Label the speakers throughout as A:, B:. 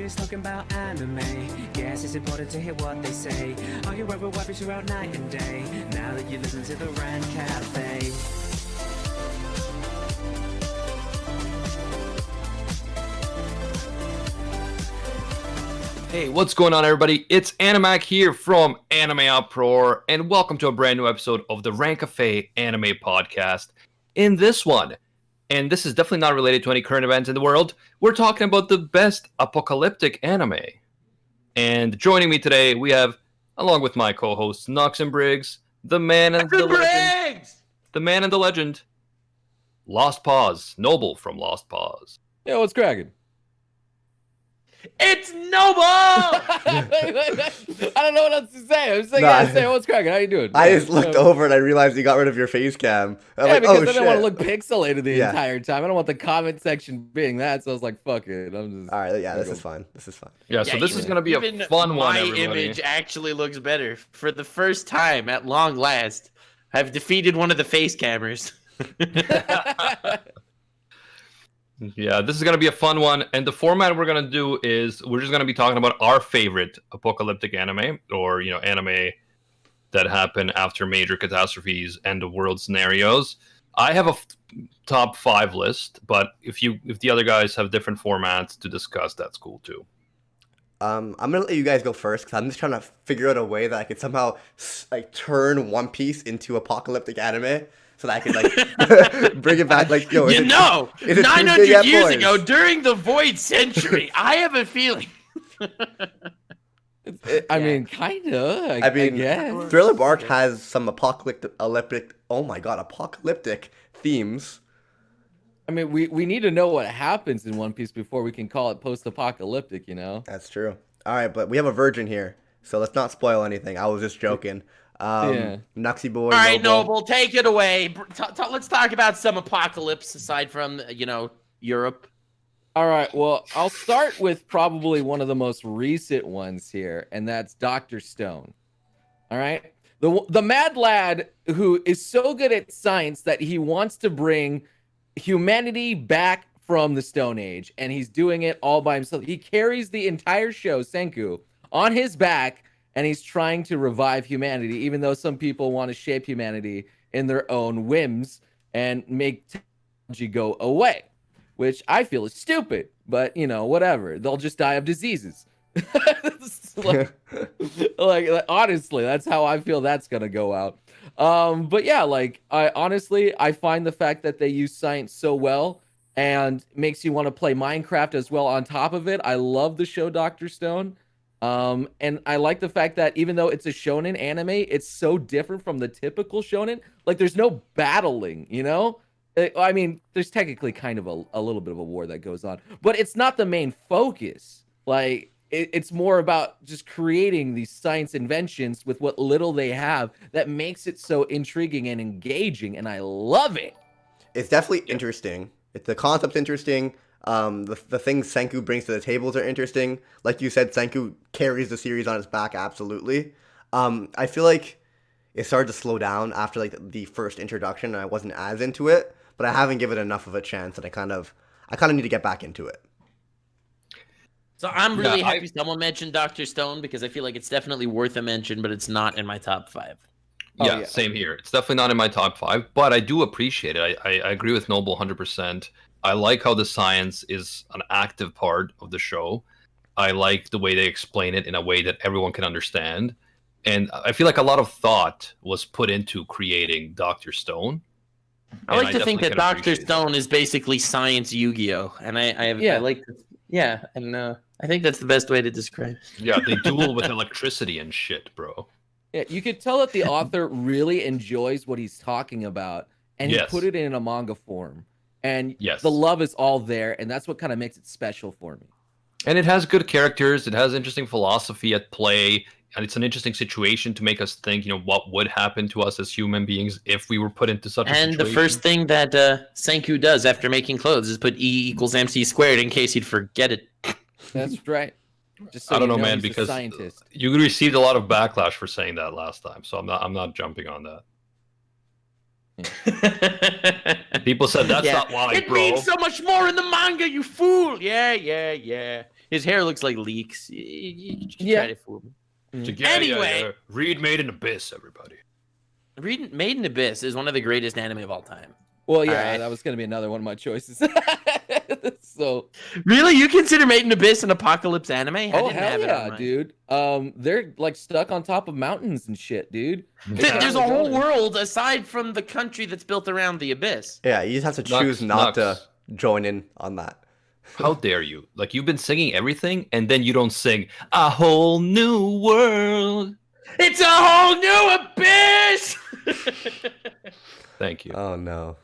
A: just talking about anime. Guess it's important to hear what they say. Are you ever wiping throughout night and day? Now that you listen to the Rant Cafe.
B: Hey, what's going on, everybody? It's Animac here from Anime Uproar, and welcome to a brand new episode of the Rant Cafe Anime Podcast. In this one, and this is definitely not related to any current events in the world, we're talking about the best apocalyptic anime. And joining me today, we have, along with my co-hosts, Knox and Briggs, the man and the legend. The man and the legend, Lost Pause, Noble from Lost Pause.
C: Yo, what's cracking?
D: It's Noble!
C: I don't know what else to say. I'm just like, yeah, say, what's cracking? How you doing?
E: I just looked over and I realized you got rid of your face cam. I'm like,
C: because
E: oh,
C: I
E: shit.
C: didn't want to look pixelated the entire time. I don't want the comment section being that, so I was like, fuck it. I'm just...
E: All right, yeah, this is fine. This is fine.
B: Yeah, so this is going to be a fun one, everybody.
D: My image actually looks better. For the first time, at long last, I've defeated one of the face cameras.
B: Yeah, this is going to be a fun one, and the format we're going to do is we're just going to be talking about our favorite apocalyptic anime, or, you know, anime that happen after major catastrophes, end of world scenarios. I have a top 5 list, but if the other guys have different formats to discuss, that's cool too.
E: I'm gonna let you guys go first because I'm just trying to figure out a way that I could somehow like turn One Piece into apocalyptic anime. So that I could like bring it back, like, yo.
D: 900 years ago, during the Void Century, I have a feeling.
C: I mean, kinda. I guess.
E: Thriller Bark has some apocalyptic themes.
C: I mean, we need to know what happens in One Piece before we can call it post-apocalyptic, you know?
E: That's true. All right, but we have a virgin here, so let's not spoil anything. I was just joking. Nuxie boy.
D: All right, Noble, take it away. Let's talk about some apocalypse aside from, you know, Europe.
C: All right, well, I'll start with probably one of the most recent ones here, and that's Dr. Stone. All right? The mad lad who is so good at science that he wants to bring humanity back from the Stone Age, and he's doing it all by himself. He carries the entire show, Senku, on his back, and he's trying to revive humanity, even though some people want to shape humanity in their own whims and make technology go away, which I feel is stupid, but, you know, whatever. They'll just die of diseases. like, honestly, that's how I feel that's going to go out. But yeah, like, I find the fact that they use science so well and makes you want to play Minecraft as well on top of it. I love the show Dr. Stone. And I like the fact that even though it's a shonen anime, it's so different from the typical shonen. Like, there's no battling, you know? I mean, there's technically kind of a little bit of a war that goes on, but it's not the main focus. Like, it's more about just creating these science inventions with what little they have that makes it so intriguing and engaging, and I love it.
E: It's definitely interesting. The concept's interesting. The things Senku brings to the tables are interesting. Like you said, Senku carries the series on his back, absolutely. I feel like it started to slow down after like the first introduction, and I wasn't as into it, but I haven't given it enough of a chance, and I kind of need to get back into it.
D: So I'm really happy someone mentioned Dr. Stone, because I feel like it's definitely worth a mention, but it's not in my top 5.
B: Yeah, same here. It's definitely not in my top 5, but I do appreciate it. I agree with Noble 100%. I like how the science is an active part of the show. I like the way they explain it in a way that everyone can understand. And I feel like a lot of thought was put into creating Dr. Stone.
D: I like to think that Dr. Stone is basically science Yu-Gi-Oh! And I think that's the best way to describe it.
B: Yeah, they duel with electricity and shit, bro.
C: Yeah, you could tell that the author really enjoys what he's talking about, and he put it in a manga form. And the love is all there, and that's what kind of makes it special for me.
B: And it has good characters. It has interesting philosophy at play, and it's an interesting situation to make us think, you know, what would happen to us as human beings if we were put into such a situation.
D: And the first thing that Senku does after making clothes is put E equals MC squared in case he'd forget it.
C: That's right. Just so
B: I don't know, man, because you received a lot of backlash for saying that last time, so I'm not jumping on that. People said that's not why,
D: it
B: bro.
D: means so much more in the manga, you fool. Yeah. His hair looks like leeks. You try to fool me. Anyway.
B: Read Made in Abyss, everybody.
D: Read Made in Abyss is one of the greatest anime of all time.
C: Well, yeah,
D: Alright.
C: that was gonna be another one of my choices. So
D: Really? You consider Made in Abyss an apocalypse anime? I
C: oh
D: didn't
C: hell
D: have it on
C: yeah,
D: mine.
C: dude. They're like stuck on top of mountains and shit, dude.
D: There's a whole world aside from the country that's built around the abyss.
E: Yeah, you just have to choose not to join in on that.
B: How dare you? Like, you've been singing everything, and then you don't sing A Whole New World.
D: It's a whole new abyss!
B: Thank you.
E: Oh no.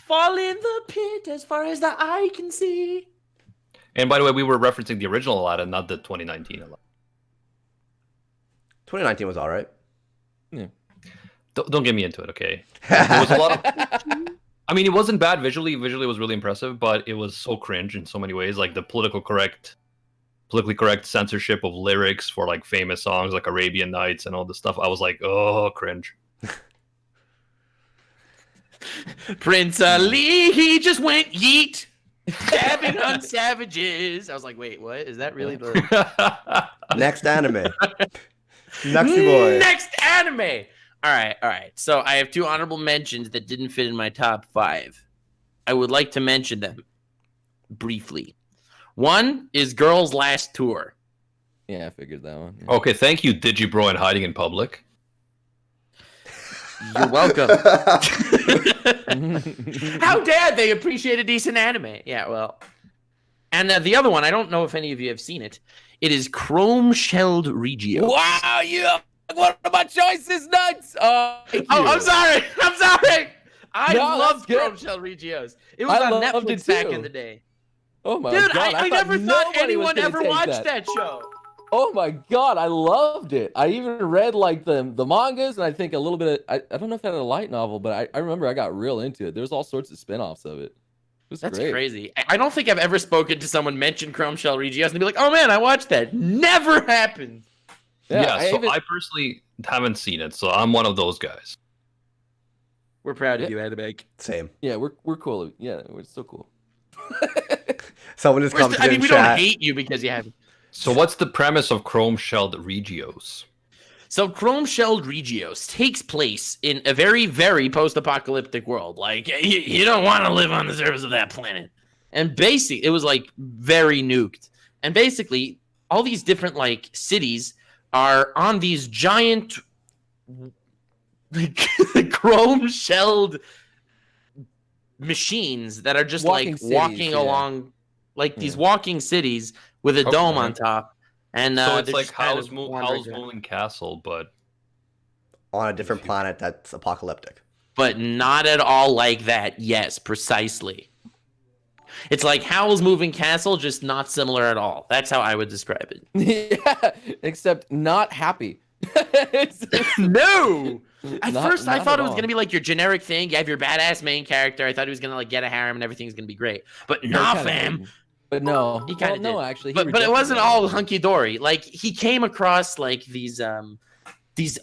D: Fall in the pit as far as the eye can see.
B: And by the way, we were referencing the original Aladdin, not the 2019 Aladdin.
E: 2019 was all right.
B: Don't get me into it, okay? There was a lot of... I mean, it wasn't bad visually. Visually, it was really impressive, but it was so cringe in so many ways. Like the politically correct censorship of lyrics for like famous songs like Arabian Nights and all this stuff. I was like, oh, cringe.
D: Prince Ali, he just went yeet, stabbing on savages. I was like, wait, what? Is that really the
E: Next anime. Next boy.
D: next anime? All right. So I have two honorable mentions that didn't fit in my top 5. I would like to mention them briefly. One is Girls' Last Tour.
C: Yeah, I figured that one. Yeah.
B: Okay, thank you, Digibro, and Hiding in Public.
D: You're welcome. How dare they appreciate a decent anime? Yeah, well. And the other one, I don't know if any of you have seen it. It is Chrome-Shelled Regios.
C: Wow, you one of my choices, nuts.
D: I'm sorry. I
C: No,
D: love
C: that's good.
D: Chrome-Shelled Regios. It was
C: I
D: on
C: loved
D: Netflix
C: it
D: back
C: too.
D: in the day.
C: Oh my
D: Dude,
C: god!
D: I never thought
C: nobody was
D: anyone
C: gonna
D: ever
C: take
D: watched that show.
C: Oh my god, I loved it. I even read like the mangas, and I think a little bit of, I don't know if it had a light novel, but I remember I got real into it. There's all sorts of spin-offs of it. It was
D: That's
C: great.
D: crazy. I don't think I've ever spoken to someone mention Chrome-Shelled Regios and be like, oh man, I watched that. Never happened.
B: Yeah,
C: I
B: so
C: even-
B: I personally haven't seen it, so I'm one of those guys.
D: We're proud of
C: Yeah.
D: you, Anime.
E: Same.
C: yeah, we're cool. Yeah, we're so cool.
E: Someone just comes in
D: we
E: chat.
D: don't hate you because you haven't.
B: So what's the premise of Chrome-Shelled Regios?
D: So Chrome-Shelled Regios takes place in a very, very post-apocalyptic world. Like, you don't want to live on the surface of that planet. And basically, it was like very nuked. And basically, all these different like cities are on these giant chrome-shelled machines that are just
C: Walking
D: like
C: cities,
D: walking
C: yeah.
D: along, like these walking cities with a dome on top. And
B: So it's
D: they're
B: like
D: just kind
B: Howl's
D: of wandering around.
B: Moving Castle, but
E: On a different planet that's apocalyptic.
D: But not at all like that. Yes, precisely. It's like Howl's Moving Castle, just not similar at all. That's how I would describe it.
C: Yeah, except not happy.
D: No! At
C: Not-
D: first, I
C: not
D: thought
C: at
D: it was
C: all.
D: going to be like your generic thing. You have your badass main character. I thought he was going to like get a harem and everything's going to be great. But
C: Yeah,
D: nah,
C: he kinda
D: fam.
C: did. But no,
D: He kinda
C: no,
D: did.
C: actually, he
D: But it
C: rejected
D: wasn't
C: that.
D: all hunky dory. Like he came across like these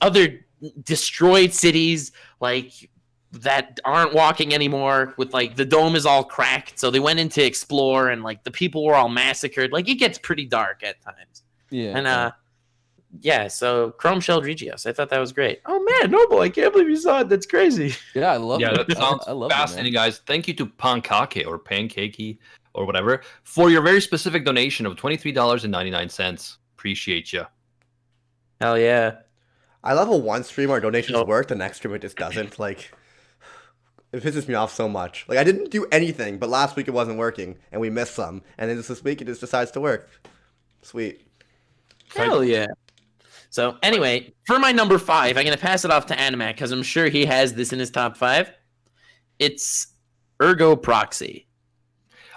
D: other destroyed cities like that aren't walking anymore. With like the dome is all cracked, so they went in to explore, and like the people were all massacred. Like it gets pretty dark at times.
C: Yeah,
D: And yeah, so Chrome-Shelled Regios. I thought that was great. Oh man, Noble, I can't believe you saw it. That's crazy.
C: yeah, I love.
B: yeah,
C: it.
B: that sounds
C: I love it, man.
B: fascinating, guys. Thank you to Pankake or Pankakey or whatever for your very specific donation of $23.99. Appreciate you.
D: Hell yeah.
E: I love how one stream our donations
D: No.
E: work, the next stream it just doesn't. Like, it pisses me off so much. Like, I didn't do anything, but last week it wasn't working, and we missed some. And then this week it just decides to work. Sweet.
D: Hell yeah. So anyway, for my number 5, I'm gonna pass it off to Animac because I'm sure he has this in his top 5. It's Ergo Proxy.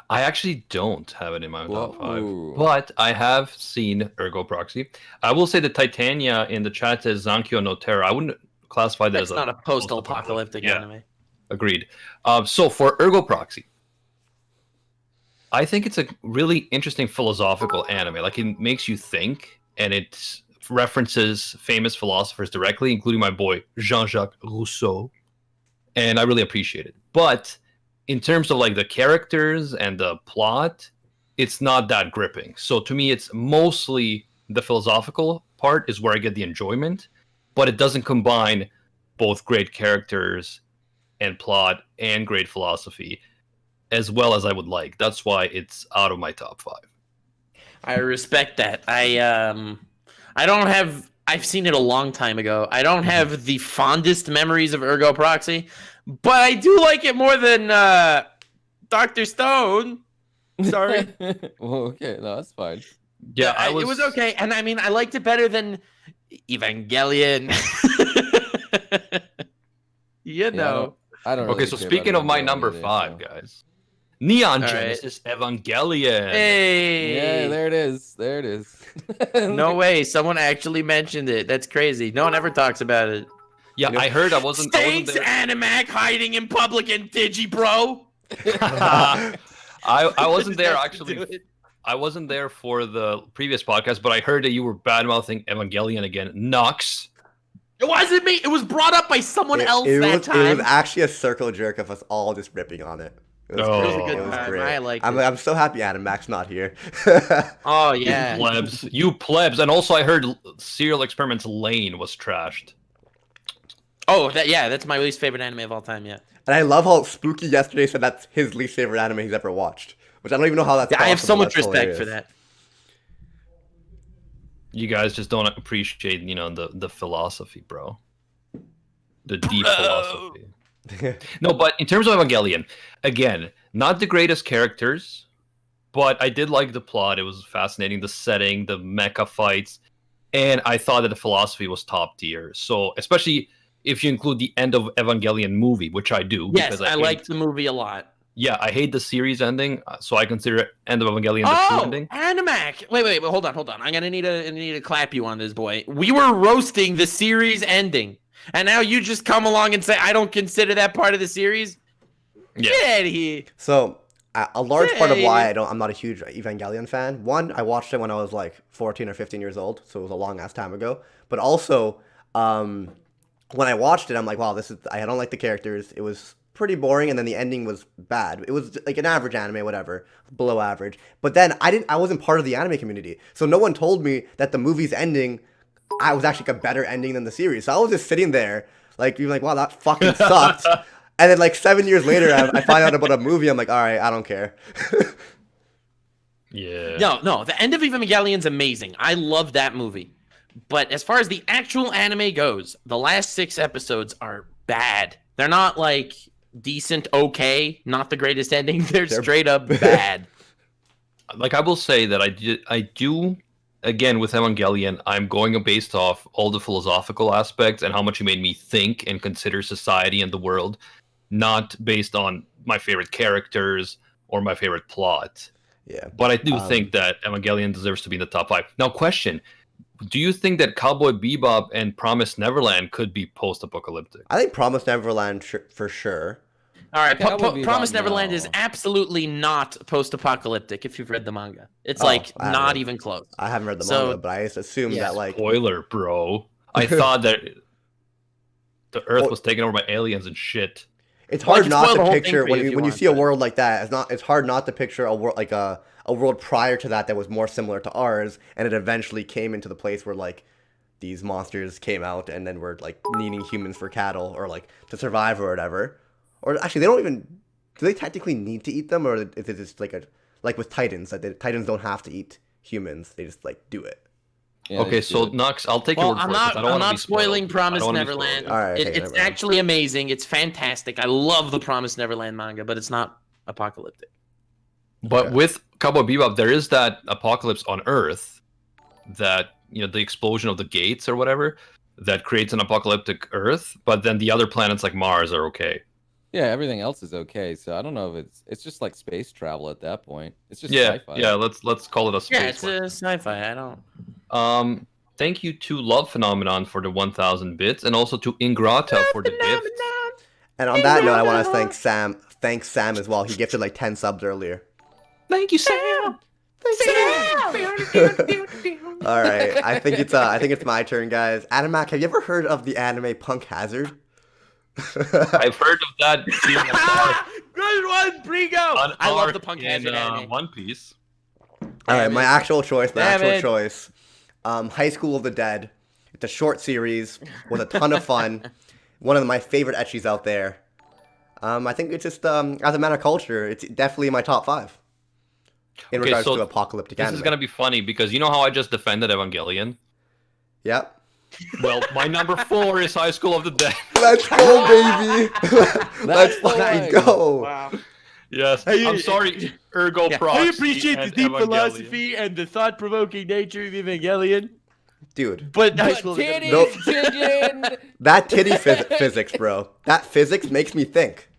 B: I actually don't have it in my top 5,
C: Whoa.
B: but I have seen Ergo Proxy. I will say that Titania in the chat says Zankyo no Terra. I wouldn't classify that
D: That's
B: as
D: not a post-apocalyptic
B: Yeah.
D: anime.
B: Agreed. So for Ergo Proxy, I think it's a really interesting philosophical anime. Like it makes you think, and it references famous philosophers directly, including my boy Jean-Jacques Rousseau. and I really appreciate it. But in terms of like the characters and the plot, it's not that gripping. So to me, it's mostly the philosophical part is where I get the enjoyment, but it doesn't combine both great characters and plot and great philosophy as well as I would like. That's why it's out of my top 5.
D: I respect that. I don't have. I've seen it a long time ago. I don't have the fondest memories of Ergo Proxy, but I do like it more than Dr. Stone. Sorry.
C: Well, okay, no, that's fine.
B: Yeah,
D: it was okay, and I mean, I liked it better than Evangelion. You know.
C: I don't.
B: Okay,
C: Really
B: so
C: care
B: speaking
C: about
B: of my
C: Evangelion
B: number
C: either,
B: 5,
C: so.
B: guys, Neon
D: All right.
B: Genesis Evangelion.
D: Hey.
C: Yeah, there it is. There it is.
D: No way. Someone actually mentioned it. That's crazy. No one ever talks about it.
B: Yeah, I heard I wasn't
D: Thanks,
B: there.
D: Animac hiding in public and Digi, bro.
B: I wasn't there
D: That's to
B: actually.
D: do it.
B: I wasn't there for the previous podcast, but I heard that you were bad-mouthing Evangelion again. Nux.
D: It wasn't me. It was brought up by someone else
E: it
D: that
E: was,
D: time.
E: It was actually a circle jerk of us all just ripping on it. It was
B: Oh.
E: great.
B: It was a good
E: It was
D: time.
E: great.
D: I liked
E: I'm,
D: it.
E: I'm so happy Animac's not here.
D: Oh yeah.
B: You plebs. And also I heard Serial Experiments Lane was trashed.
D: Oh, that's my least favorite anime of all time. Yeah.
E: And I love how Spooky yesterday said that's his least favorite anime he's ever watched. Which I don't even know how that's
D: I have so
E: possible.
D: much
E: That's
D: respect for
E: hilarious.
D: that.
B: You guys just don't appreciate, the philosophy, bro. The deep philosophy. No, but in terms of Evangelion, again, not the greatest characters, but I did like the plot. It was fascinating, the setting, the mecha fights, and I thought that the philosophy was top tier. So, especially if you include the end of Evangelion movie, which I do.
D: Yes,
B: because
D: I liked the movie a lot.
B: Yeah, I hate the series ending, so I consider End of Evangelion the true ending.
D: Animac! Wait, hold on. I'm gonna need to clap you on this, boy. We were roasting the series ending, and now you just come along and say I don't consider that part of the series.
B: Yeah.
D: Get out of here!
E: So a large part of why
D: Yay.
E: I'm not a huge Evangelion fan. One, I watched it when I was like 14 or 15 years old, so it was a long ass time ago. But also, when I watched it, I'm like, wow, I don't like the characters. It was pretty boring, and then the ending was bad. It was like an average anime, whatever, below average. But then I wasn't part of the anime community, so no one told me that the movie's ending, I was actually a better ending than the series. So I was just sitting there, like being like, wow, that fucking sucked. And then like 7 years later, I find out about a movie. I'm like, all right, I don't care.
B: Yeah.
D: No, the end of Evangelion's amazing. I love that movie. But as far as the actual anime goes, the last 6 episodes are bad. They're not like decent, okay, not the greatest ending. They're straight up bad.
B: Like I will say that I do again with Evangelion, I'm going based off all the philosophical aspects and how much it made me think and consider society and the world, not based on my favorite characters or my favorite plot.
E: Yeah.
B: But I do think that Evangelion deserves to be in the top 5. Now, question: do you think that Cowboy Bebop and Promised Neverland could be post-apocalyptic?
E: I think Promised Neverland for sure.
D: All right,
C: That would be
D: Promised
C: about
D: Neverland
C: no.
D: is absolutely not post-apocalyptic if you've read the manga. It's
E: Oh,
D: like
E: I
D: not
E: haven't.
D: even close.
E: I haven't read the
D: So-
E: manga, but I just assumed
D: Yeah.
E: that like
B: Spoiler, bro. I thought that the Earth
E: Well-
B: was taken over by aliens and shit.
E: it's
D: Well, I
E: hard
D: can
E: not
D: spoil the
E: to
D: whole thing
E: picture
D: for you
E: when
D: if
E: you
D: you
E: when you
D: want,
E: see a
D: but-
E: world like that. It's hard not to picture a world like a world prior to that was more similar to ours, and it eventually came into the place where like these monsters came out and then were like needing humans for cattle or like to survive or whatever. Or actually, they don't even. Do they technically need to eat them, or is it just like with Titans that Titans don't have to eat humans? They just like do it.
C: Yeah,
B: Okay,
C: just
B: so
C: do it.
B: Nux, I'll take your
D: Well,
B: word
D: I'm
B: for it, 'cause
D: not.
B: I don't
D: I'm
B: wanna be
D: not spoiling
B: spoiled.
D: Promised
B: I don't wanna be
D: Neverland.
B: spoiled.
E: All right, okay,
D: It's
E: never mind.
D: actually amazing. It's fantastic. I love the Promised Neverland manga, but it's not apocalyptic.
B: But
E: Okay.
B: with Cowboy Bebop, there is that apocalypse on Earth, that the explosion of the gates or whatever, that creates an apocalyptic Earth. But then the other planets like Mars are okay.
C: Yeah, everything else is okay. So I don't know if it's just like space travel at that point. It's just
B: Yeah,
C: sci-fi.
B: yeah. Let's call it a space.
D: Yeah, it's
B: one.
D: a sci-fi. I don't.
B: Thank you to Love Phenomenon for the 1,000 bits, and also to Ingrata for the gift.
E: And on that note, I want to thank Sam. Thanks Sam as well. He gifted like 10 subs earlier.
B: Thank you, Sam.
E: All right, I think it's my turn, guys. Animac, have you ever heard of the anime Punk Hazard?
B: I've heard of that being
D: Good one, Brigo.
B: an
D: I love
B: arc
D: the Punk
B: in
D: Hazard anime.
B: One Piece.
E: All right, my actual choice.
D: Damn it.
E: High School of the Dead. It's a short series with a ton of fun. One of my favorite ecchis out there. I think it's just as a matter of culture, it's definitely my top 5 in
B: Okay,
E: regards
B: so
E: to apocalyptic
B: This
E: anime.
B: is gonna be funny because you know how I just defended Evangelion.
E: Yep.
B: Well, my number 4 is High School of the Dead.
E: Let's go, baby. Let's
C: the
E: fucking
C: way.
E: go.
D: Wow.
B: Yes, I'm sorry, Ergo Proxy.
D: I appreciate the
B: and
D: deep
B: Evangelion.
D: philosophy and the thought-provoking nature of Evangelion,
E: Dude,
D: but High
C: But
D: School
C: titties,
E: Nope.
C: chicken.
E: that titty physics, bro. That physics makes me think.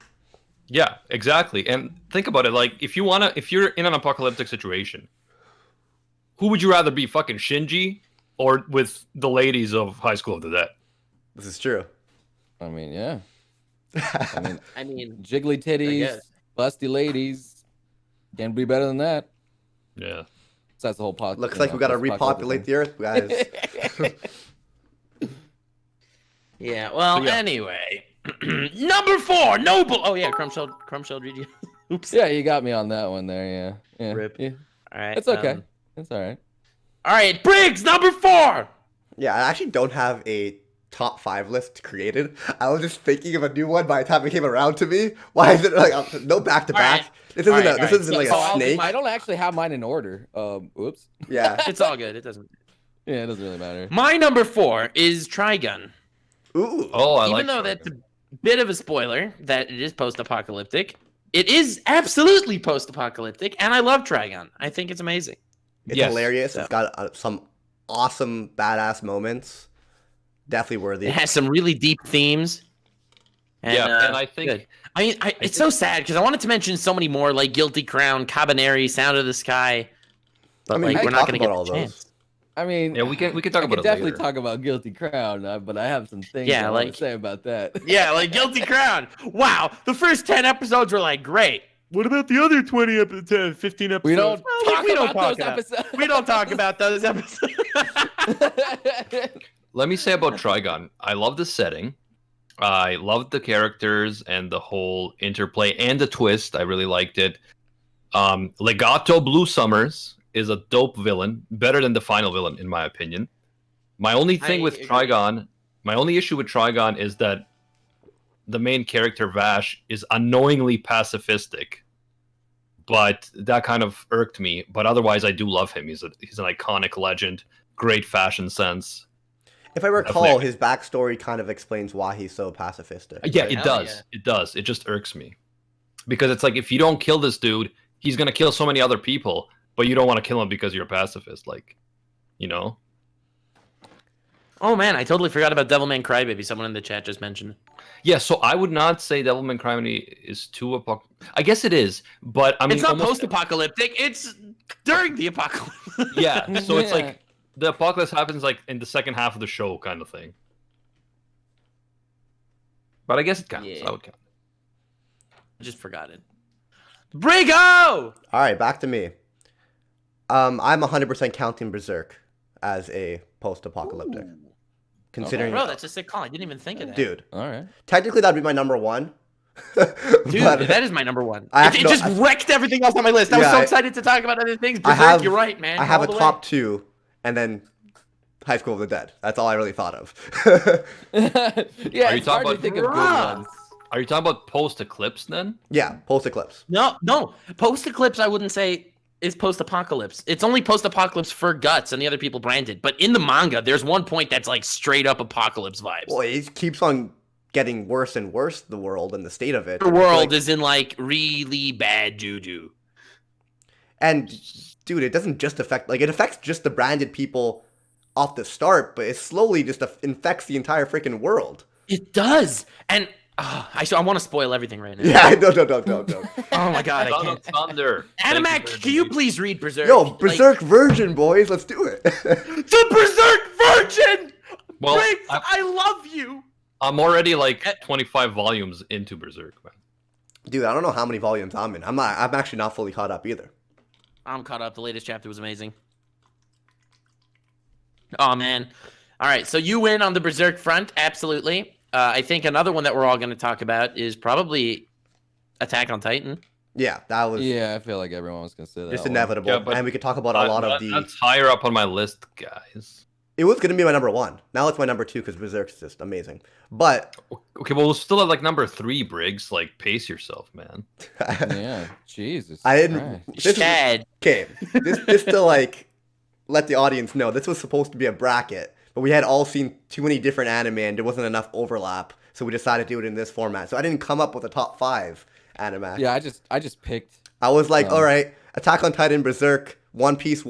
B: Yeah, exactly. And think about it, like if you're in an apocalyptic situation, who would you rather be, fucking Shinji or with the ladies of High School of the Dead?
E: This is true.
C: I mean, yeah.
D: I mean,
C: Jiggly titties,
D: guess.
C: busty ladies. Can't be better than that.
B: Yeah.
C: So that's the whole podcast.
E: Looks like we gotta repopulate the earth, guys.
D: yeah. Well,
B: So, yeah.
D: anyway, number 4, Noble. Oh yeah, Crumshell Regios. Oops.
C: Yeah, you got me on that one there. Yeah.
D: Rip.
C: Yeah.
D: All right.
C: It's okay. It's all right.
D: All right, Briggs, number 4.
E: Yeah, I actually don't have a top 5 list created. I was just thinking of a new one by the time it came around to me. Why is it like no back to back?
D: Alright.
E: This isn't
D: Alright,
E: this
D: alright.
E: isn't like
C: So
E: a snake.
C: I don't actually have mine in order. Oops.
E: Yeah.
D: It's all good. It doesn't.
C: Yeah, it doesn't really matter.
D: My number 4 is Trigun.
E: Ooh.
B: Oh, I
D: Even
B: like
D: though
B: Trigun.
D: that's a bit of a spoiler that it is post-apocalyptic, it is absolutely post-apocalyptic, and I love Trigun. I think it's amazing.
E: It's
B: Yes.
E: hilarious.
D: So-
E: It's got some awesome badass moments. Definitely worthy.
D: It has some really deep themes. And,
B: Yeah, and I think-
D: good. I mean, it's so sad because I wanted to mention so many more, like Guilty Crown, Cabaneri, Sound of the Sky, but
E: I mean,
D: like
E: we
D: we're
E: can
D: not
E: talk
D: going to
E: about
D: get
E: all
D: the
E: those.
D: chance.
C: I mean,
B: Yeah, we can talk
C: I
B: about
C: could
B: it
C: definitely
B: later.
C: talk about Guilty Crown, but I have some things
D: Yeah,
C: I want
D: like-
C: to say about that.
D: Yeah, like Guilty Crown. Wow, the first 10 episodes were like great. What about the other 15 episodes?
C: We don't
D: Well,
C: talk
D: we don't
C: about
D: talk
C: those
D: about-
C: episodes.
D: We don't talk about those episodes.
B: Let me say about Trigun. I love the setting. I loved the characters and the whole interplay and the twist. I really liked it. Legato Blue Summers is a dope villain, better than the final villain, in my opinion. My only thing
D: I
B: with
D: agree.
B: Trigun, my only issue with Trigun is that the main character, Vash, is annoyingly pacifistic. But that kind of irked me. But otherwise, I do love him. He's an iconic legend, great fashion sense.
E: If I recall,
B: Definitely.
E: his backstory kind of explains why he's so pacifistic.
B: Yeah,
E: right?
B: it
D: Hell
B: does.
D: yeah.
B: It does. It just irks me. Because it's like, if you don't kill this dude, he's going to kill so many other people, but you don't want to kill him because you're a pacifist. Like, you know?
D: Oh man, I totally forgot about Devilman Crybaby. Someone in the chat just mentioned.
B: Yeah, so I would not say Devilman Crybaby is too I guess it is, but I mean...
D: It's not
B: almost-
D: post-apocalyptic. It's during the apocalypse.
B: Yeah, so it's
C: Yeah.
B: like, the apocalypse happens like in the second half of the show kind of thing. But I guess it counts.
D: Yeah.
B: I would count.
D: I just forgot it. Brigo!
E: All right, back to me. I'm 100% counting Berserk as a post-apocalyptic. Considering,
D: Bro, that's a sick call. I didn't even think of that.
E: dude,
C: All right.
E: technically that'd be my number 1.
D: Dude,
E: But
D: that is my number 1.
E: I
D: It
E: actually
D: just
E: don't-
D: wrecked everything else on my list. I was
E: Yeah,
D: so
E: I-
D: excited to talk about other things.
E: I
D: Berserk,
E: have-
D: you're right, man.
E: I have
D: All
E: a
D: the way.
E: top 2, and then High School of the Dead. That's all I really thought of.
C: Yeah,
B: Are you
C: it's hard
B: talking
C: to
B: about-
C: think of good
D: Bruh.
C: ones.
B: Are you talking about post-eclipse then?
E: Yeah, post-eclipse.
D: No. Post-eclipse, I wouldn't say is post-apocalypse. It's only post-apocalypse for Guts and the other people branded. But in the manga, there's one point that's like straight up apocalypse vibes.
E: Well, it keeps on getting worse and worse, the world and the state of it.
D: The world is in like really bad juju.
E: And dude, it doesn't just affect, like, it affects just the branded people off the start, but it slowly just infects the entire freaking world.
D: It does. And I want to spoil everything right now.
E: Yeah, no.
D: Oh my god, I
B: Son of
D: can't.
B: Thunder. Thank you
D: Animac,
B: for
D: can you
B: the-
D: please read Berserk?
E: Yo,
D: Like,
E: Berserk Virgin, boys, let's do it.
D: the Berserk Virgin!
B: Well,
D: Briggs,
B: I-
D: I love you!
B: I'm already like 25 volumes into Berserk, man.
E: Dude, I don't know how many volumes I'm in. I'm actually not fully caught up either.
D: I'm caught up. The latest chapter was amazing. Oh, man. All right, so you win on the Berserk front, absolutely. I think another one that we're all going to talk about is probably Attack on Titan.
E: Yeah, that was
C: Yeah, I feel like everyone was gonna say that.
E: just
C: one.
E: inevitable.
B: Yeah, but
E: and we could talk about a lot of the.
B: That's higher up on my list, guys.
E: It was gonna be my number 1. Now it's my number 2 because Berserk is just amazing. But
B: Okay, well, we're still at like number 3, Briggs. Like, pace yourself, man.
C: Yeah, Jesus.
E: I didn't.
C: Christ.
E: This is,
D: Chad.
E: okay, this to like let the audience know this was supposed to be a bracket, but we had all seen too many different anime and there wasn't enough overlap, so we decided to do it in this format. So I didn't come up with a top 5 anime.
C: Yeah, I just picked.
E: I was like, all right, Attack on Titan, Berserk, One Piece,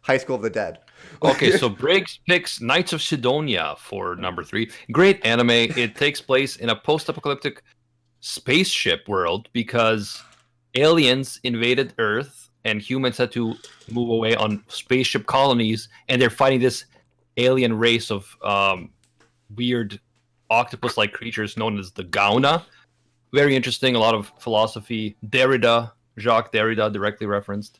E: High School of the Dead.
B: Okay, so Briggs picks Knights of Cydonia for number 3. Great anime. It takes place in a post-apocalyptic spaceship world because aliens invaded Earth and humans had to move away on spaceship colonies, and they're fighting this alien race of weird octopus-like creatures known as the Gauna. Very interesting. A lot of philosophy. Jacques Derrida directly referenced.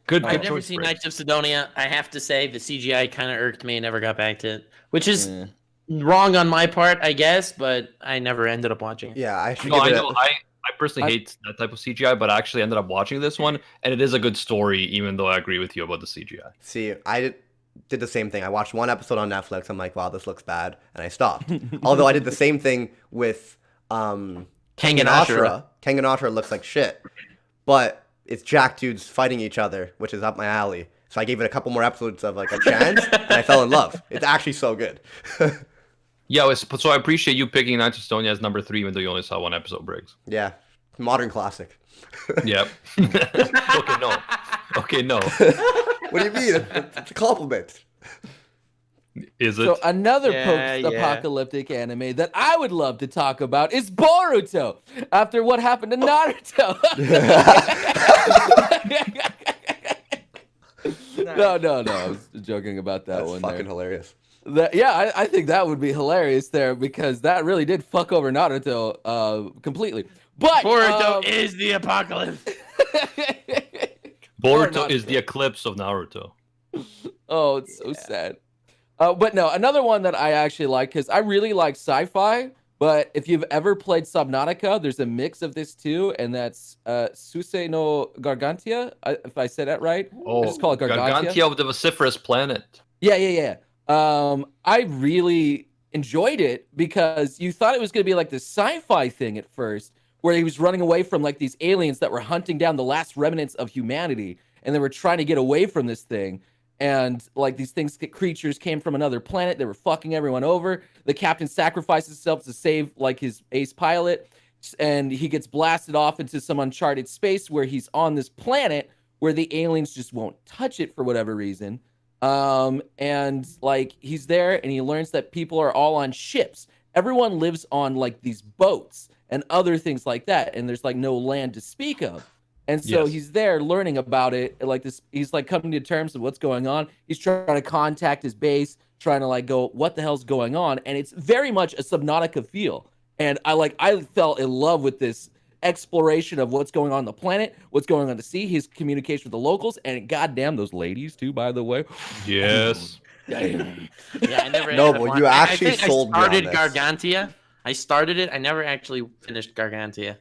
B: Good
D: I've never
B: choice,
D: seen
B: Briggs.
D: Knights of Cydonia. I have to say the CGI kind of irked me. Never got back to it, which is wrong on my part, I guess. But I never ended up watching it.
E: Yeah, I should
B: No,
E: give
B: I
E: it
B: know. I personally hate that type of CGI, but I actually ended up watching this one, and it is a good story, even though I agree with you about the CGI.
E: See, I did the same thing. I watched one episode on Netflix. I'm like, wow, this looks bad, and I stopped. Although I did the same thing with Kengan Ashura. Kengan Ashura looks like shit, but it's Jack dudes fighting each other, which is up my alley. So I gave it a couple more episodes of like a chance, and I fell in love. It's actually so good.
B: Yeah, so I appreciate you picking Knights of Cydonia as number 3, even though you only saw one episode, Briggs.
E: Yeah, modern classic.
B: Yep. Okay, no. Okay, no.
E: What do you mean? It's a compliment.
B: Is it?
C: So another
D: Yeah,
C: post-apocalyptic anime that I would love to talk about is Boruto. After what happened to Naruto. No. I was joking about that
E: That's
C: one.
E: fucking
C: There.
E: hilarious.
C: I think that would be hilarious there because that really did fuck over Naruto completely. But
D: Boruto is the apocalypse.
B: Boruto is the eclipse of Naruto.
C: Oh, it's so sad. But no, another one that I actually like because I really like sci-fi. But if you've ever played Subnautica, there's a mix of this too, and that's Suse no Gargantia. If I said that right, I just call it Gargantia.
B: Gargantia of the vociferous planet.
C: Yeah. I really enjoyed it because you thought it was going to be like this sci-fi thing at first, where he was running away from like these aliens that were hunting down the last remnants of humanity, and they were trying to get away from this thing. And like these creatures came from another planet. They were fucking everyone over. The captain sacrifices himself to save like his ace pilot, and he gets blasted off into some uncharted space where he's on this planet where the aliens just won't touch it for whatever reason. And like he's there and he learns that people are all on ships. Everyone lives on like these boats and other things like that. And there's like no land to speak of. And so he's there learning about it. Like this, he's like coming to terms with what's going on. He's trying to contact his base, trying to like go, what the hell's going on? And it's very much a Subnautica feel. And I fell in love with this exploration of what's going on the planet, what's going on the sea, his communication with the locals, and goddamn those ladies too, by the way.
B: Yes.
C: Damn.
D: Yeah, I never.
E: No,
D: ended up
E: but
D: watching-
E: you actually
D: I think
E: sold me
D: I
E: on
D: started
E: this.
D: Gargantia. I started it. I never actually finished Gargantia.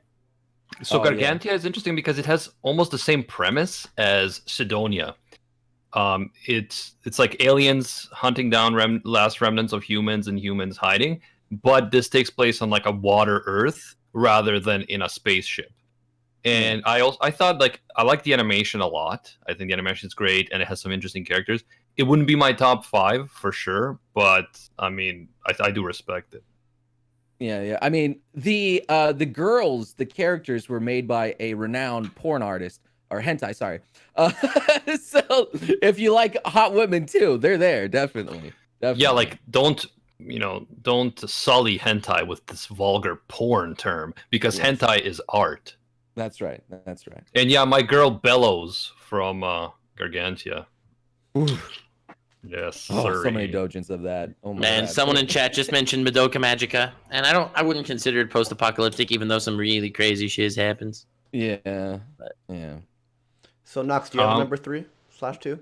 B: So
C: Oh, yeah.
B: Gargantia is interesting because it has almost the same premise as Cydonia. It's like aliens hunting down last remnants of humans and humans hiding, but this takes place on like a water Earth rather than in a spaceship. And I thought like I like the animation a lot. I think the animation is great and it has some interesting characters. It wouldn't be my top 5 for sure, but I mean I do respect it.
C: Yeah. I mean, the girls, the characters were made by a renowned porn artist or hentai, sorry. So if you like hot women too, they're there, definitely.
B: Yeah, like don't sully hentai with this vulgar porn term because
C: Yes.
B: hentai is art.
C: That's right.
B: And yeah, my girl Bellows from Gargantia. Yes,
C: Oh, so
B: sirree.
C: many dojins of that. Oh my
D: And
C: God.
D: someone in chat just mentioned Madoka Magica, and I wouldn't consider it post-apocalyptic, even though some really crazy shit happens.
C: Yeah. Yeah.
E: So Knox, do you have a
B: Um,
E: number 3/2?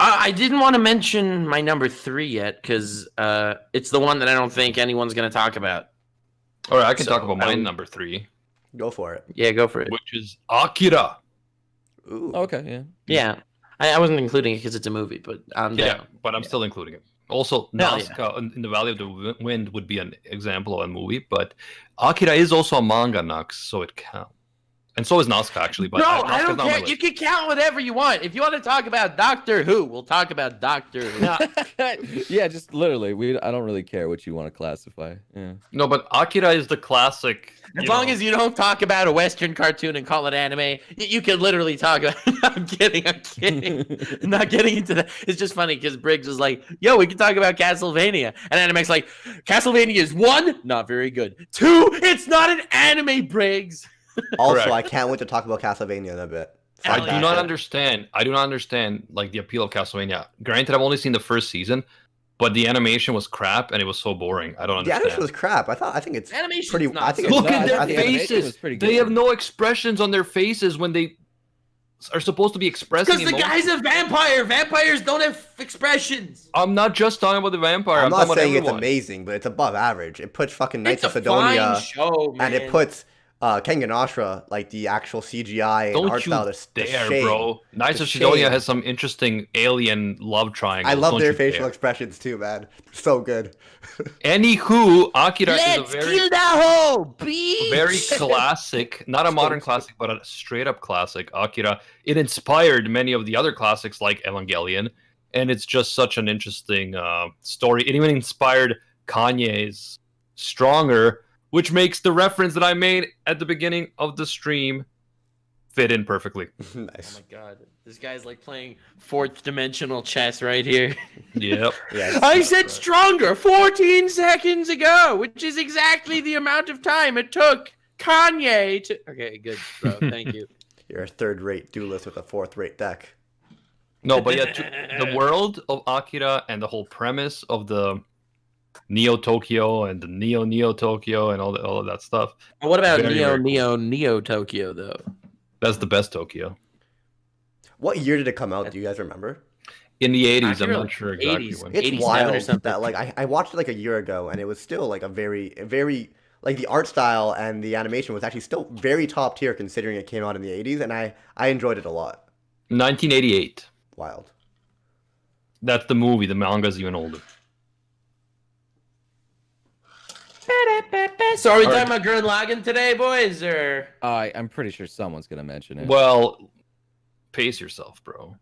D: I didn't want to mention my number 3 yet because it's the one that I don't think anyone's going to talk about.
B: All right, I can talk about my number 3,
E: Go for it.
D: Yeah, go for it.
B: which is Akira.
E: Ooh.
C: Okay, yeah.
D: Yeah, I wasn't including it because it's a movie, but I'm
B: Yeah,
D: down.
B: but I'm still including it. Also,
D: Hell yeah.
B: Nazca in the Valley of the Wind would be an example of a movie, but Akira is also a manga, Nux, so it counts. And so is Nazca, actually. But
D: No,
B: Nazca's
D: I don't
B: not on my
D: care. You
B: list.
D: can count whatever you want. If you want to talk about Doctor Who, we'll talk about Doctor Who.
C: Yeah, just literally, I don't really care what you want to classify. Yeah.
B: No, but Akira is the classic.
D: As long as you don't talk about a Western cartoon and call it anime, you can literally talk about I'm kidding. I'm not getting into that. It's just funny because Briggs was like, yo, we can talk about Castlevania. And Anime's like, Castlevania is 1, not very good. 2, it's not an anime, Briggs.
E: Also,
B: Correct.
E: I can't wait to talk about Castlevania in a bit.
B: I
D: Hell
B: do
D: yeah.
B: not understand. I do not understand like the appeal of Castlevania. Granted, I've only seen the first season, but the animation was crap and it was so boring. I don't
E: The
B: understand.
E: animation was crap. I think it's
D: Animation's
E: pretty.
D: not
E: I think
D: so
E: it's,
B: Look at
C: I
B: their
C: thought the animation
B: faces.
C: was pretty
B: They
C: good.
B: have no expressions on their faces when they are supposed to be expressing
D: Because the
B: emotion.
D: guy's a vampire. Vampires don't have expressions.
B: I'm not just talking about the vampire.
E: I'm not
B: talking about
E: saying it's
B: everyone.
E: amazing, but it's above average. It puts fucking Knights
D: It's
E: of
D: a fine
E: Cydonia,
D: show, man.
E: and it puts Kengan Ashra, like the actual CGI and
B: Don't
E: art
B: you
E: style. To
B: dare,
E: shame.
B: bro. Knights
E: To
B: of Cydonia
E: shame.
B: has some interesting alien love triangles.
E: I love
B: Don't
E: their
B: you
E: facial
B: dare.
E: expressions too, man. So good.
B: Anywho, Akira is a
D: Let's
B: very,
D: kill that hoe, bitch.
B: very classic, not a modern classic, but a straight up classic. Akira. It inspired many of the other classics like Evangelion, and it's just such an interesting story. It even inspired Kanye's Stronger, which makes the reference that I made at the beginning of the stream fit in perfectly.
D: Oh
E: Nice.
D: my god, this guy's like playing fourth dimensional chess right here.
B: Yep.
E: Yeah.
D: I said stronger 14 seconds ago, which is exactly the amount of time it took Kanye to. Okay, good, bro. Thank you.
E: You're a third-rate duelist with a fourth-rate deck.
B: No, but yeah, the world of Akira and the whole premise of the Neo Tokyo and the Neo Tokyo and all of that stuff.
D: What about
B: Very, very
D: Neo Tokyo though?
B: That's the best Tokyo.
E: What year did it come out? Do you guys remember?
B: In the 80s, I'm
D: Akira,
B: not sure exactly
D: 80s.
B: when.
E: It's
D: 87 or
E: wild
D: something.
E: that like I watched it like a year ago, and it was still like a very like the art style and the animation was actually still very top tier considering it came out in the 80s, and I enjoyed it a lot.
B: 1988.
E: Wild.
B: That's the movie. The manga's even older.
D: So are we
B: All right.
D: talking about Gurren Lagann today, boys, or?
C: I'm pretty sure someone's gonna mention it.
B: Well, pace yourself, bro.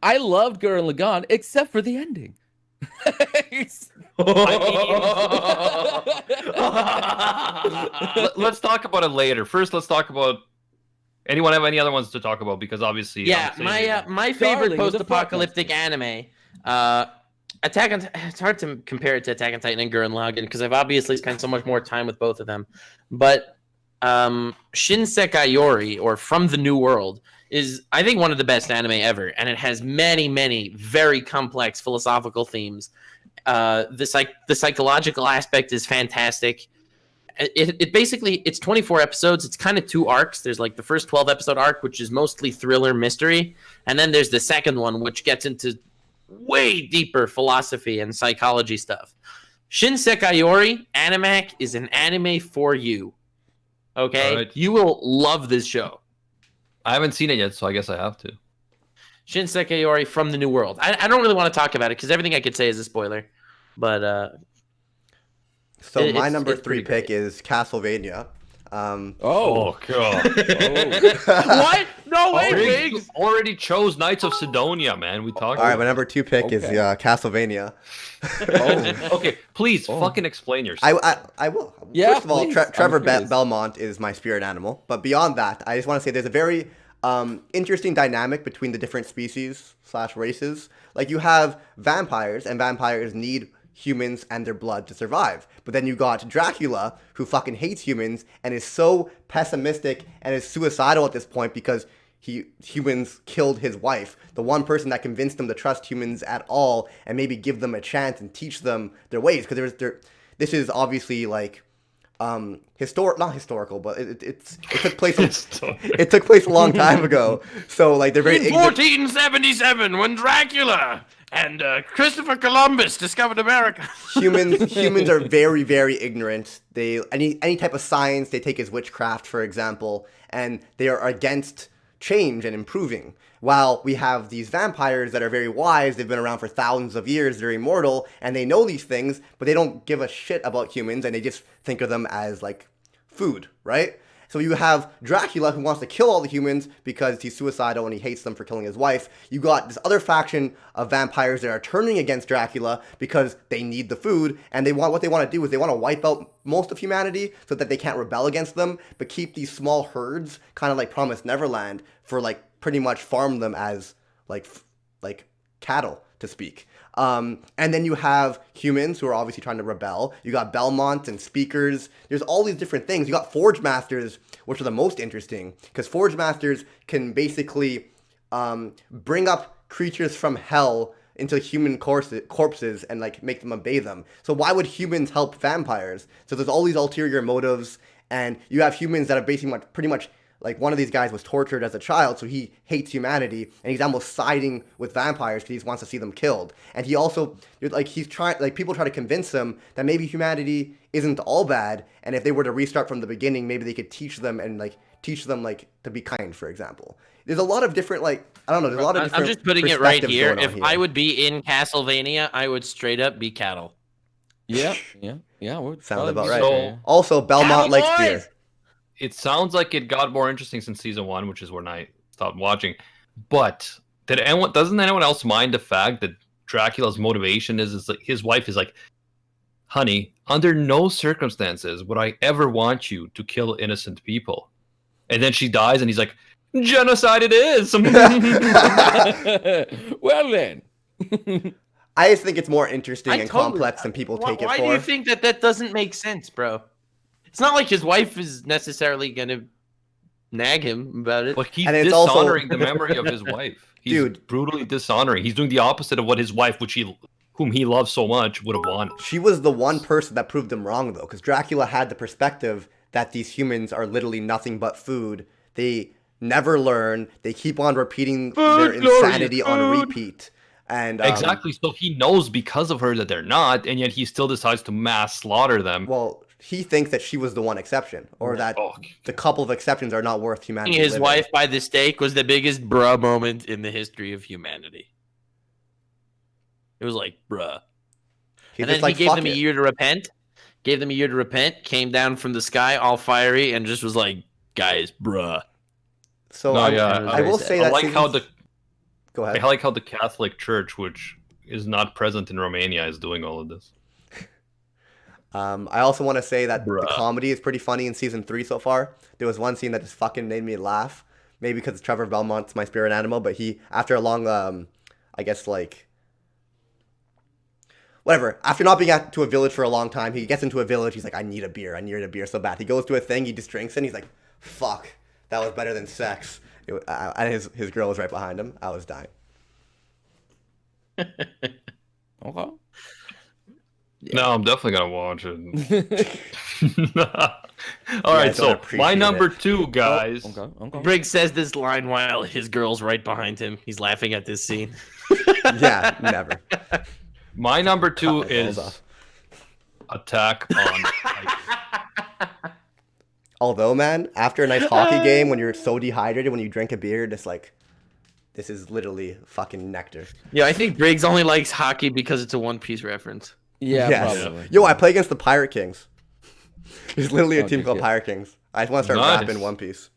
C: I loved Gurren Lagann except for the ending.
B: Let's talk about it later. First, let's talk about. Anyone have any other ones to talk about? Because obviously,
D: Yeah,
B: I'm saying-
D: my favorite
C: Darling, who the fuck
D: post-apocalyptic anime, Attack on. It's hard to compare it to Attack on Titan and Gurren Lagann because I've obviously spent so much more time with both of them. But Shinsekai Yori, or From the New World, is I think one of the best anime ever, and it has many very complex philosophical themes. The psychological aspect is fantastic. It basically, it's 24 episodes. It's kind of 2 arcs. There's like the first 12 episode arc, which is mostly thriller mystery, and then there's the second one, which gets into way deeper philosophy and psychology stuff. Shinsekai Yori Animac is an anime for you. Okay,
B: All right.
D: you will love this show.
B: I haven't seen it yet, so I guess I have to.
D: Shinsekai Yori From the New World. I don't really want to talk about it because everything I could say is a spoiler, but
E: So my
D: It's-
E: number
D: it's
E: 3
D: pretty
E: pick is Castlevania.
C: Oh,
B: God!
D: what? No way,
B: Briggs
D: Biggs.
B: already chose Knights of Cydonia, man. We talked.
E: All right, my number 2 pick is
C: Okay.
E: Castlevania.
B: Okay, please fucking explain yourself.
E: I will.
C: Yeah,
E: First of all,
C: please.
E: Trevor
C: I'm curious.
E: Belmont is my spirit animal. But beyond that, I just want to say there's a very interesting dynamic between the different species / races. Like you have vampires, and vampires need humans and their blood to survive. But then you got Dracula, who fucking hates humans and is so pessimistic and is suicidal at this point because humans killed his wife. The one person that convinced him to trust humans at all and maybe give them a chance and teach them their ways. Because this is obviously like not historical, but it took place it took place a long time ago. So like they're very
D: In 1477, when Dracula and Christopher Columbus discovered America.
E: humans are very, very ignorant. They any type of science they take as witchcraft, for example, and they are against change and improving. While we have these vampires that are very wise, they've been around for thousands of years, they're immortal, and they know these things, but they don't give a shit about humans, and they just think of them as, like, food, right? So you have Dracula, who wants to kill all the humans because he's suicidal and he hates them for killing his wife. You got this other faction of vampires that are turning against Dracula because they need the food, and what they want to do is they want to wipe out most of humanity so that they can't rebel against them, but keep these small herds, kind of like Promised Neverland, for, like, pretty much farm them as like cattle, to speak. And then you have humans who are obviously trying to rebel. You got Belmont and Speakers. There's all these different things. You got Forge Masters, which are the most interesting, because Forge Masters can basically bring up creatures from hell into human corpses and like make them obey them. So why would humans help vampires? So there's all these ulterior motives, and you have humans that are basically pretty much like one of these guys was tortured as a child, so he hates humanity, and he's almost siding with vampires because he wants to see them killed. And he also, like, people try to convince him that maybe humanity isn't all bad, and if they were to restart from the beginning, maybe they could teach them to be kind, for example. There's a lot of different, like, I don't know, there's a lot of different
D: I'm just putting it right here. If
E: here.
D: I would be in Castlevania, I would straight up be cattle.
C: Yeah.
E: Sounds about right.
B: So-
E: Also, Belmont likes
D: Cowboys!
E: beer.
B: It sounds like it got more interesting since season 1, which is when I stopped watching. But doesn't anyone else mind the fact that Dracula's motivation is like his wife is like, honey, under no circumstances would I ever want you to kill innocent people. And then she dies, and he's like, genocide it is.
C: Well then.
E: I just think it's more interesting and
D: totally-
E: complex than people take it
D: Why
E: for.
D: do you think that doesn't make sense, bro? It's not like his wife is necessarily gonna nag him about it.
B: But he's
E: And it's also-
B: dishonoring the memory of his wife. He's
E: Dude.
B: brutally dishonoring. He's doing the opposite of what his wife, whom he loves so much, would have wanted.
E: She was the one person that proved him wrong, though, because Dracula had the perspective that these humans are literally nothing but food. They never learn. They keep on repeating their insanity on repeat. And
B: Exactly. So he knows because of her that they're not, and yet he still decides to mass slaughter them.
E: Well, he thinks that she was the one exception, or that the couple of exceptions are not worth humanity.
D: His
E: living.
D: wife by the stake was the biggest bruh moment in the history of humanity. It was like, bruh.
E: He's
D: And
E: just
D: then
E: like,
D: he gave
E: "Fuck
D: them a
E: it."
D: year to repent. Came down from the sky all fiery, and just was like, guys, bruh.
E: So
B: No,
E: I,
B: yeah,
E: I will say
B: I
E: that
B: like how
E: Go
B: I
E: ahead.
B: like how the Catholic Church, which is not present in Romania, is doing all of this.
E: I also want to say that the
B: Bruh.
E: comedy is pretty funny in season 3 so far. There was one scene that just fucking made me laugh. Maybe because Trevor Belmont's my spirit animal, but he, after a long, I guess, like, whatever. After not being to a village for a long time, he gets into a village. He's like, I need a beer so bad. He goes to a thing, he just drinks it, and he's like, fuck, that was better than sex. And his girl was right behind him. I was dying.
C: Okay.
B: No, I'm definitely gonna watch it. All
E: I
B: right,
E: don't
B: so
E: appreciate
B: my number
E: it.
B: 2, guys.
C: Okay.
D: Briggs says this line while his girl's right behind him. He's laughing at this scene.
E: Yeah, never.
B: My number 2
E: Cut my balls
B: is
E: off.
B: Attack on Titan.
E: Although, man, after a nice hockey game, when you're so dehydrated, when you drink a beer, just like, this is literally fucking nectar.
D: Yeah, I think Briggs only likes hockey because it's a One Piece reference.
C: Yeah,
E: Yes.
C: probably.
E: Yo, I play against the Pirate Kings. There's literally a
C: Oh,
E: team
C: dude,
E: called
C: yeah.
E: Pirate Kings. I just want to start
B: Nice.
E: rapping One Piece.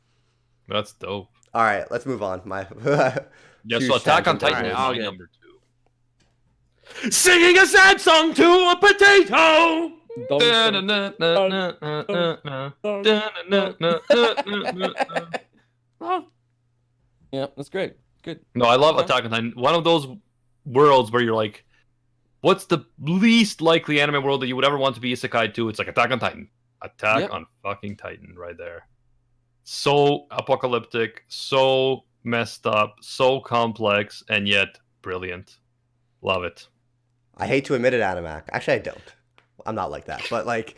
B: That's dope.
E: All right, let's move on. My
B: Yeah,
E: huge
B: so Attack on
E: tangent there.
B: Titan is
D: Alright, I'll
B: my
D: get-
B: number 2.
D: Singing a sad song to a potato!
C: Yeah, that's great. Good.
B: No, I love Attack on Titan. One of those worlds where you're like, what's the least likely anime world that you would ever want to be isekai to? It's like Attack on Titan. Attack
C: Yep.
B: on fucking Titan right there. So apocalyptic, so messed up, so complex, and yet brilliant. Love it.
E: I hate to admit it, Animac. Actually, I don't. I'm not like that. But, like,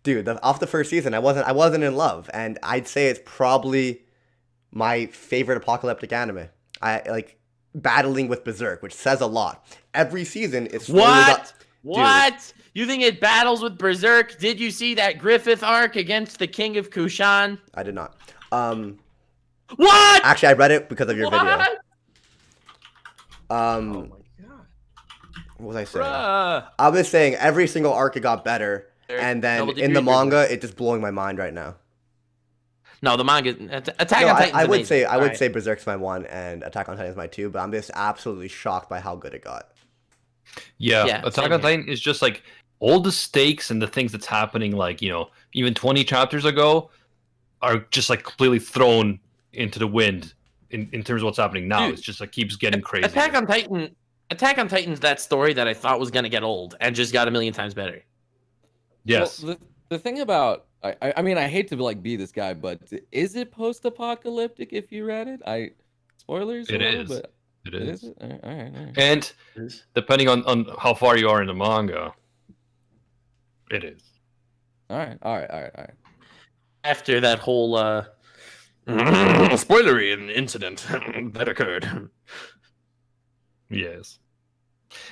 E: dude, off the first season, I wasn't in love, and I'd say it's probably my favorite apocalyptic anime. I like battling with Berserk, which says a lot. Every season, it's
D: What? You think it battles with Berserk? Did you see that Griffith arc against the King of Kushan?
E: I did not.
D: What?
E: Actually, I read it because of your video.
D: Oh my god.
E: What was I saying?
D: Bruh.
E: I was saying every single arc it got better, and then
D: Double
E: in the
D: degree
E: manga, it's just blowing my mind right now.
D: No, the manga Attack
E: No,
D: on Titan's
E: I would
D: amazing.
E: say say Berserk's my 1 and Attack on Titan is my 2, but I'm just absolutely shocked by how good it got.
B: Yeah,
D: Yeah,
B: Attack
D: same
B: on
D: here.
B: Titan is just like all the stakes and the things that's happening, like, even 20 chapters ago, are just like completely thrown into the wind in terms of what's happening now.
D: Dude,
B: it's just like keeps getting crazy.
D: Attack on Titan's that story that I thought was gonna get old and just got a million times better.
B: Yes.
C: Well, the thing about I mean, I hate to like be this guy, but is it post-apocalyptic if you read it? Spoilers.
B: It is.
C: But
B: It
C: it
B: is.
C: is. All right.
B: And depending on how far you are in the manga, it is.
C: All right.
D: After that whole spoilery incident that occurred.
B: Yes.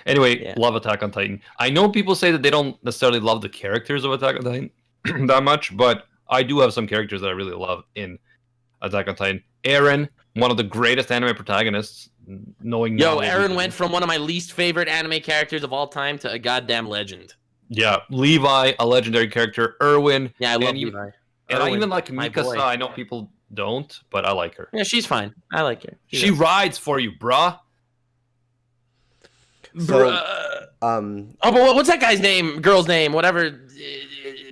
B: Anyway,
D: Yeah.
B: love Attack on Titan. I know people say that they don't necessarily love the characters of Attack on Titan that much, but I do have some characters that I really love in Attack on Titan. Eren, one of the greatest anime protagonists, knowing now
D: Yo,
B: what we
D: Eren
B: do.
D: went from one of my least favorite anime characters of all time to a goddamn legend.
B: Yeah, Levi, a legendary character. Erwin.
D: Yeah, I love
B: and you-
D: Levi.
B: And I
D: Erwin,
B: even like
D: my
B: Mikasa.
D: boy.
B: I know people don't, but I like her.
D: Yeah, she's fine. I like her.
B: She rides for you, bruh.
E: So,
D: Oh, but what's that guy's name? Girl's name? Whatever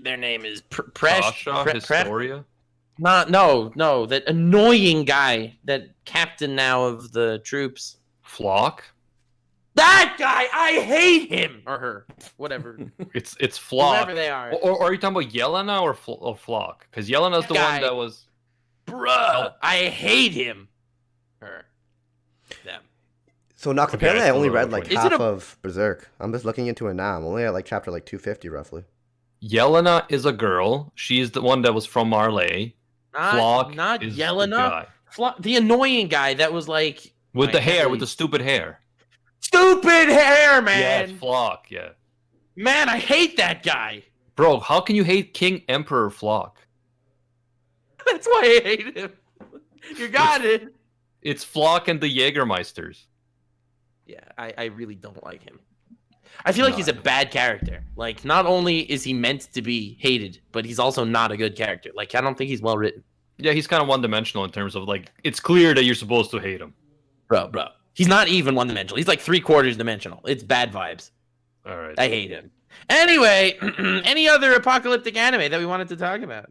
D: their name is.
B: Sasha, Historia.
D: No. That annoying guy, that captain now of the troops.
B: Flock.
D: That guy, I hate him or her, whatever,
B: It's Flock.
D: whoever they are.
B: Or are you talking about Yelena or Flock? Because Yelena's the
D: Guy.
B: one that was.
D: Bruh, I hate him. Her. Them.
E: So Knox,
B: Okay,
E: apparently
B: I
E: I only
B: still
E: read
B: don't
E: like
B: like
D: it.
E: half
D: Is it a-
E: of Berserk. I'm just looking into it now. I'm only at like chapter like 250 roughly.
B: Yelena is a girl. She's the one that was from Marley. Flock
D: Not
B: is the
D: Yelena.
B: guy.
D: The annoying guy that was like
B: With the
D: I
B: hair,
D: can't
B: with the stupid hair.
D: stupid hair,
B: Yeah,
D: man.
B: it's Flock, yeah.
D: Man, I hate that guy.
B: Bro, how can you hate King Emperor Flock?
D: That's why I hate him. You got it.
B: It's Flock and the Jägermeisters.
D: Yeah, I really don't like him. I feel like he's a bad character. Like, not only is he meant to be hated, but he's also not a good character. Like, I don't think he's well written.
B: Yeah, he's kind of one-dimensional in terms of, like, it's clear that you're supposed to hate him.
D: Bro. He's not even one-dimensional. He's like 3/4 dimensional. It's bad vibes.
B: All right.
D: I hate him. Anyway, any other apocalyptic anime that we wanted to talk about?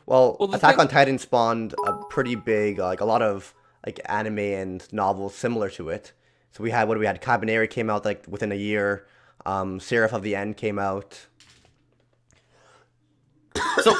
E: Well,
C: Well, the
E: Attack
C: thing-
E: on Titan spawned a pretty big, like a lot of like anime and novels similar to it. So we had Cabaneri came out like within a year. Seraph of the End came out.
D: So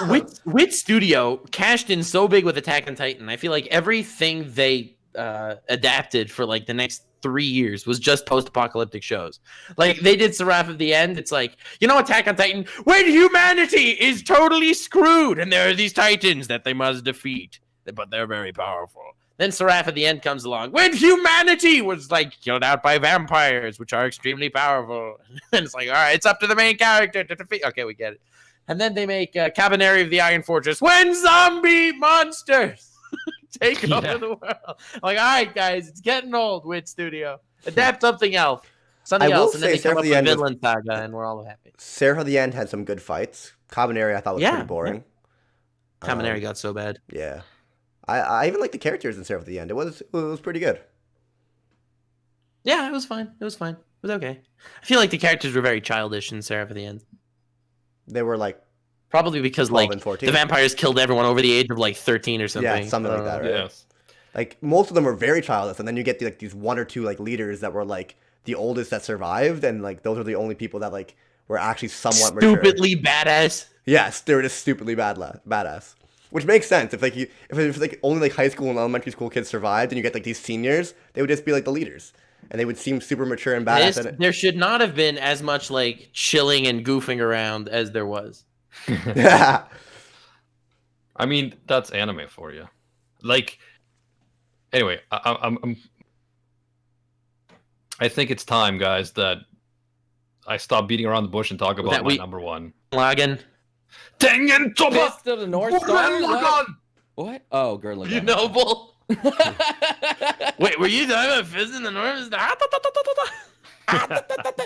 D: Wit Studio cashed in so big with Attack on Titan. I feel like everything they adapted for like the next 3 years was just post-apocalyptic shows. Like they did Seraph of the End. It's like, Attack on Titan, when humanity is totally screwed and there are these titans that they must defeat, but they're very powerful. Then Seraph at the End comes along when humanity was like killed out by vampires, which are extremely powerful. And it's like, all right, it's up to the main character to defeat. Okay, we get it. And then they make Cabaneri of the Iron Fortress when zombie monsters take over the world. Like, all right, guys, it's getting old, Wit Studio. Adapt something else. Something
E: I will
D: else. And then
E: say
D: they come
E: Seraph
D: up
E: of the
D: with
E: End was-
D: Vinland Saga, and we're all happy.
E: Seraph of the End had some good fights. Cabaneri I thought was
D: Yeah,
E: pretty boring.
D: Cabaneri got so bad.
E: Yeah. I even like the characters in Seraph of the End. It was pretty good.
D: Yeah, it was fine. It was okay. I feel like the characters were very childish in Seraph of the End.
E: They were like
D: Probably because
E: 12
D: like
E: and 14.
D: the vampires killed everyone over the age of like 13 or something.
E: Yeah, something like that, right?
B: Yes.
E: Like most of them were very childless, and then you get like these one or two like leaders that were like the oldest that survived, and like those are the only people that like were actually somewhat mature.
D: Stupidly badass.
E: Yes, they were just stupidly badass. Which makes sense. If if like only like high school and elementary school kids survived, and you get like these seniors, they would just be like the leaders, and they would seem super mature and badass.
D: There should not have been as much like chilling and goofing around as there was.
E: Yeah.
B: I mean, that's anime for you. Like, anyway, I think it's time, guys, that I stop beating around the bush and talk about
D: That
B: my
D: we-
B: number one.
D: Lagann.
B: Tengen Toppa!
C: Fist of the North Star.
B: Gurren
C: What?
B: Lagann!
C: What? Oh, Gurren Lagann.
D: You noble. Wait, were you talking about Fist in the North Star?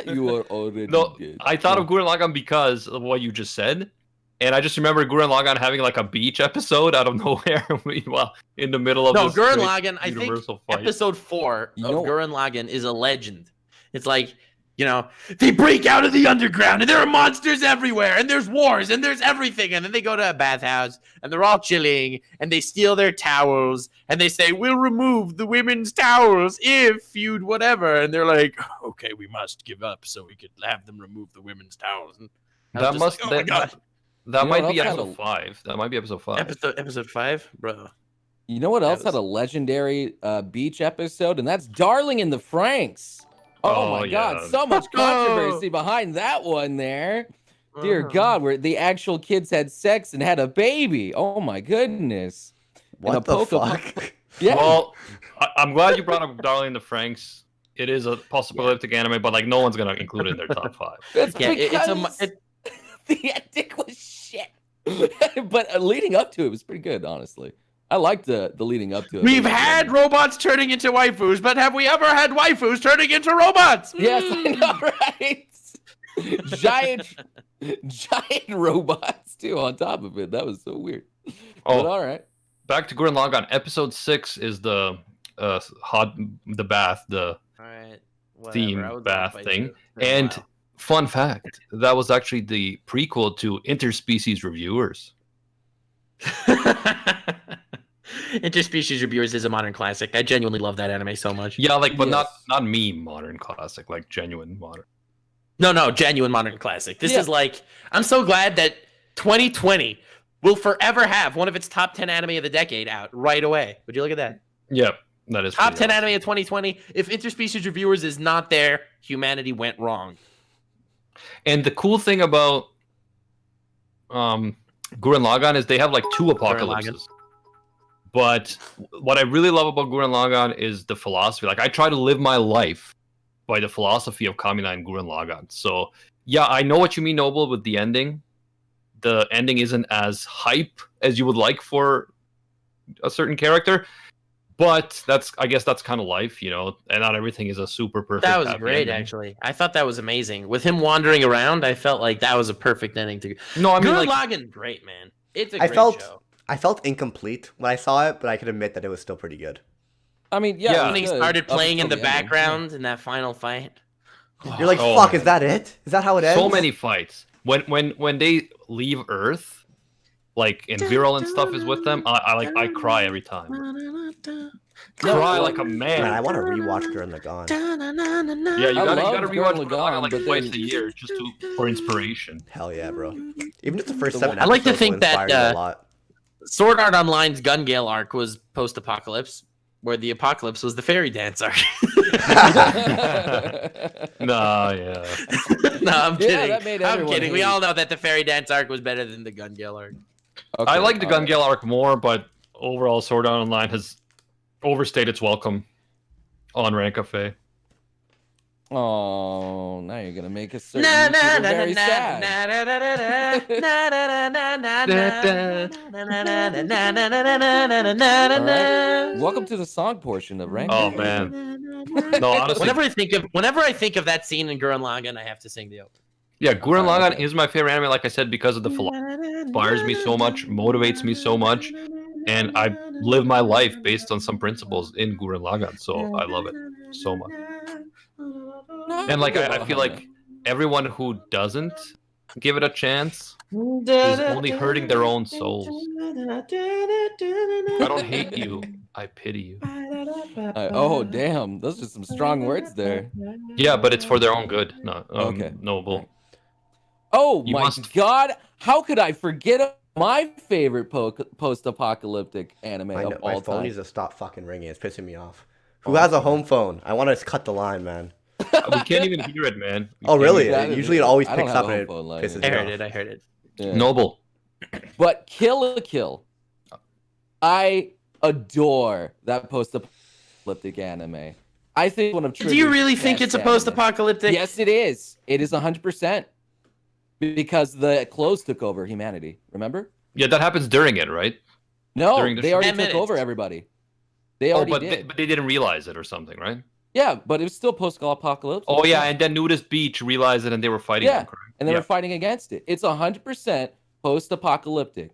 C: You are already
B: No,
C: dead.
B: I thought of Gurren Lagann because of what you just said. And I just remember Gurren Lagann having like a beach episode out of nowhere while in the middle of
D: No,
B: this
D: Gurren
B: great
D: Lagann, I think
B: universal fight.
D: episode 4
C: You
D: of
C: know-
D: Gurren Lagann is a legend. It's like, you know, they break out of the underground and there are monsters everywhere and there's wars and there's everything. And then they go to a bathhouse and they're all chilling and they steal their towels and they say, we'll remove the women's towels if you'd whatever. And they're like, okay, we must give up so we could have them remove the women's towels. And I was
B: That
D: just
B: must
D: like, oh my God.
B: that
C: You know
B: might
C: what
B: be
C: else had
B: episode
C: a-
B: 5. That might be episode 5.
D: Episode 5, bro.
C: You know what else
D: That
C: had a legendary beach episode? And that's Darling in the Franxx. Oh,
B: Oh,
C: my God.
B: yeah.
C: So much controversy behind that one there. Dear
D: Uh-huh.
C: God, where the actual kids had sex and had a baby. Oh, my goodness. And a
E: What the
C: Poke-
E: fuck?
C: Yeah.
B: Well, I'm glad you brought up Darling in the Franxx. It is a post-apocalyptic anime, but like no one's gonna include it in their top 5.
C: It's
D: Yeah,
C: because the ending was shit. But leading up to it was pretty good, honestly. I liked the leading up to it.
D: We've had robots turning into waifus, but have we ever had waifus turning into robots?
C: Yes, I know, right? giant robots too on top of it. That was so weird. But
B: Oh,
C: all right.
B: back to Gurren Lagann. Episode 6 is the bath, the
D: All right.
B: theme bath thing. And fun fact, that was actually the prequel to Interspecies Reviewers.
D: Interspecies Reviewers is a modern classic. I genuinely love that anime so much.
B: Yeah, like, but
C: Yes.
B: not meme modern classic, like genuine modern.
D: No, genuine modern classic. This
C: Yeah.
D: is like, I'm so glad that 2020 will forever have one of its top 10 anime of the decade out right away. Would you look at that?
B: Yep, that is
D: Top
B: pretty
D: 10
B: awesome.
D: anime of 2020. If Interspecies Reviewers is not there, humanity went wrong.
B: And the cool thing about Gurren Lagann is they have like 2 apocalypses. But what I really love about Gurren Lagann is the philosophy. Like, I try to live my life by the philosophy of Kamina and Gurren Lagann. So, yeah, I know what you mean, Noble, with the ending. The ending isn't as hype as you would like for a certain character. But I guess that's kind of life, you know, and not everything is a super perfect.
D: That was
B: happy
D: great,
B: ending.
D: actually. I thought that was amazing. With him wandering around, I felt like that was a perfect ending to.
B: No, I mean,
D: Gurren
B: like,
D: Lagann, great man. It's a
E: I
D: great
E: felt-
D: show.
E: I felt incomplete when I saw it, but I can admit that it was still pretty good.
C: I mean, yeah.
B: Yeah.
C: it
D: When
C: was
D: he
C: good
D: started
C: up
D: playing in
C: until
D: the
C: ending.
D: background in that final fight.
E: You're like,
B: Oh,
E: fuck,
B: man.
E: is that it? Is that how it ends?
B: so many fights. When they leave Earth, like, and Viral and stuff is with them, I cry every time. Cry like a man.
E: Man, I want to rewatch Gurren Lagann.
B: Yeah, you
C: I
B: gotta
C: love
B: rewatch
C: Gurren
B: Gurren Lagann like
C: Lagann, but
B: twice
C: then-
B: a year just for inspiration.
E: Hell yeah, bro. Even if the first
C: The
E: 7
D: I like to
E: episodes
D: think
E: will
D: that,
E: inspire you a lot.
D: Sword Art Online's Gun Gale arc was post-apocalypse, where the apocalypse was the fairy dance arc.
B: Nah, yeah.
D: No, I'm kidding.
C: that made
D: I'm
C: everyone
D: kidding. We
C: hate.
D: all know that the fairy dance arc was better than the Gun Gale arc.
C: Okay,
B: I like the
C: all
B: Gun
C: right.
B: Gale arc more, but overall, Sword Art Online has overstayed its welcome on Rank Cafe.
C: Oh, now you're gonna make us certain YouTuber very sad. All right. Welcome to the song portion of Rank.
B: Oh man, no, honestly,
D: Whenever I think of that scene in Gurren Lagann, I have to sing the opening.
B: yeah, Gurren
C: Okay.
B: Lagann is my favorite anime. Like I said, because of the philosophy, inspires me so much, motivates me so much, and I live my life based on some principles in Gurren Lagann. So I love it so much. And like I feel like everyone who doesn't give it a chance is only hurting their own souls. I don't hate you, I pity you.
C: Oh damn, those are some strong words there.
B: Yeah, but it's for their own good. No,
C: Okay.
B: Noble.
C: Oh
B: You
C: my
B: must-
C: god, how could I forget my favorite post-apocalyptic anime
E: My,
C: of
E: my
C: all
E: phone
C: time?
E: needs to stop fucking ringing. It's pissing me off. Who has a home phone? I want to cut the line, man.
B: We can't even hear it, man. We
E: Oh,
B: can't
E: really?
B: even-
C: Yeah,
E: Usually it always
C: I don't
E: picks
C: have
E: up
C: a
E: and it
C: home phone line.
E: pisses
D: I
E: me
D: heard
E: off.
D: it. I heard it.
C: Yeah.
B: Noble.
C: But Kill la Kill, I adore that post-apocalyptic anime. I think one of
D: Do you
C: Trigger's
D: really think
C: best
D: it's a
C: anime.
D: post-apocalyptic?
C: Yes, it is. It is 100%. Because the clothes took over humanity. Remember?
B: Yeah, that happens during it, right?
C: No,
B: During the
C: they
B: show.
C: already
D: 10
C: took
D: minutes.
C: over everybody. They already
B: but
C: did.
B: they didn't realize it or something, right?
C: Yeah, but it was still post-apocalyptic.
B: Oh yeah, and then Nudist Beach realized it and they were fighting
C: Yeah,
B: them, correct?
C: and they
B: Yeah.
C: were fighting against it. It's 100% post-apocalyptic.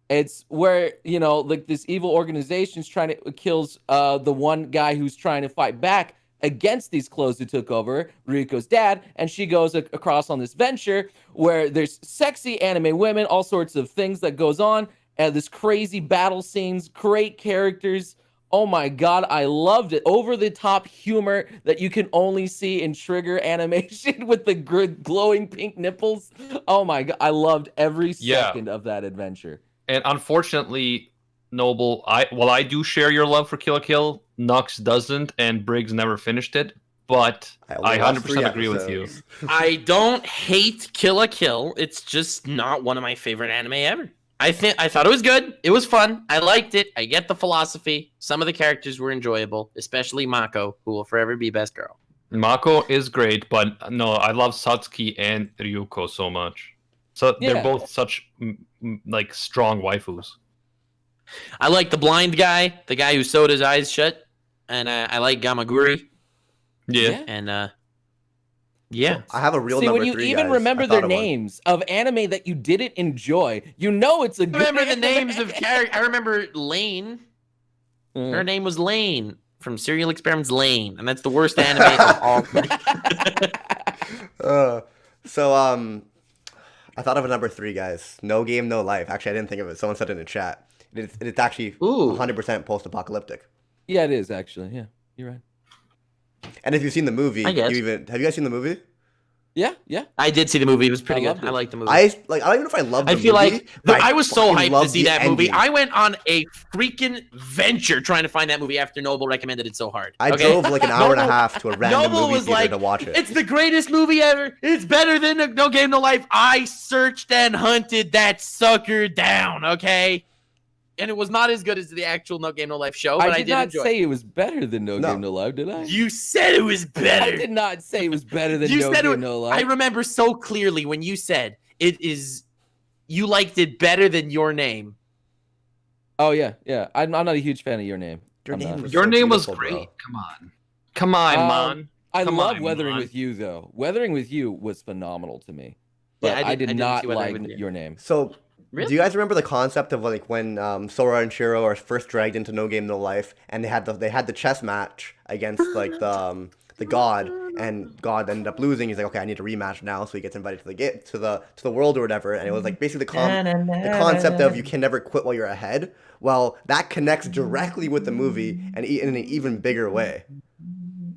C: It's where, like this evil organization's trying to kills the one guy who's trying to fight back against these clothes who took over, Ryuko's dad, and she goes across on this venture where there's sexy anime women, all sorts of things that goes on, and this crazy battle scenes, great characters. Oh my god, I loved it. Over the top humor that you can only see in Trigger animation with the glowing pink nipples. Oh my god, I loved every second of that adventure.
B: And unfortunately, Noble, I do share your love for Kill la Kill. Nux doesn't, and Briggs never finished it. But I 100% agree with you.
D: I don't hate Kill la Kill. It's just not one of my favorite anime ever. I thought it was good. It was fun. I liked it. I get the philosophy. Some of the characters were enjoyable, especially Mako, who will forever be best girl.
B: Mako is great, but no, I love Satsuki and Ryuko so much. So they're
C: Yeah.
B: both such like strong waifus.
D: I like the blind guy, the guy who sewed his eyes shut, and I like Gamaguri.
B: Yeah.
D: And yeah.
E: I have a real
C: See,
E: number
C: when you
E: 3,
C: even
E: guys.
C: remember
E: I
C: their
E: thought of one.
C: names of anime that you didn't enjoy, it's a good
D: Remember the
C: anime.
D: names of characters. I remember Lane. Her name was Lane from Serial Experiments Lane, and that's the worst anime of all time.
E: So I thought of a number 3, guys. No Game, No Life. Actually, I didn't think of it. Someone said it in the chat. It's actually
D: Ooh.
E: 100% post-apocalyptic.
C: Yeah, it is actually. Yeah, you're right.
E: And if you've seen the movie,
D: I guess.
E: have you guys seen the movie?
C: Yeah.
D: I did see the movie. It was pretty
C: I
D: good.
C: loved it.
D: I liked the movie.
E: I don't even know if I love the
D: I feel
E: movie,
D: like
E: but
D: I was so
E: fucking
D: hyped
E: love
D: to see
E: the
D: that movie.
E: ending.
D: I went on a freaking venture trying to find that movie after Noble recommended it so hard.
E: I
D: okay?
E: drove like an hour and a
D: Noble-
E: half to a random
D: Noble
E: movie
D: was
E: theater
D: like,
E: to watch it.
D: it's the greatest movie ever. It's better than No Game No Life. I searched and hunted that sucker down, okay? And it was not as good as the actual No Game No Life show, but I
C: did
D: did
C: not
D: enjoy
C: say it was better than No
E: No.
C: Game No Life, did I?
D: it. You said it was
C: I
D: better.
C: did not say it was better than
D: You
C: No
D: said
C: Game
D: it.
C: No
D: I
C: Life.
D: remember so clearly when you said it is. You liked it better than Your Name.
C: Oh yeah. I'm not a huge fan of Your Name.
E: Your
C: I'm
E: name
C: not.
E: was
B: Your
E: so
B: name was
E: beautiful,
B: great.
E: bro.
B: Come on,
C: Um,
B: man.
C: I
B: Come
C: love
B: on,
C: Weathering
B: man.
C: with You though. Weathering with You was phenomenal to me.
D: Yeah,
C: But
D: I
C: I
D: did- I
C: did
D: didn't
C: not
D: see Weathering
C: like
D: with You.
C: Your Name.
E: So,
D: Really?
E: do you guys remember the concept of like when Sora and Shiro are first dragged into No Game No Life, and they had the chess match against like the god, and God ended up losing. He's like, okay, I need a rematch now, so he gets invited to the world or whatever. And it was like basically the concept of you can never quit while you're ahead. Well, that connects directly with the movie and in an even bigger way.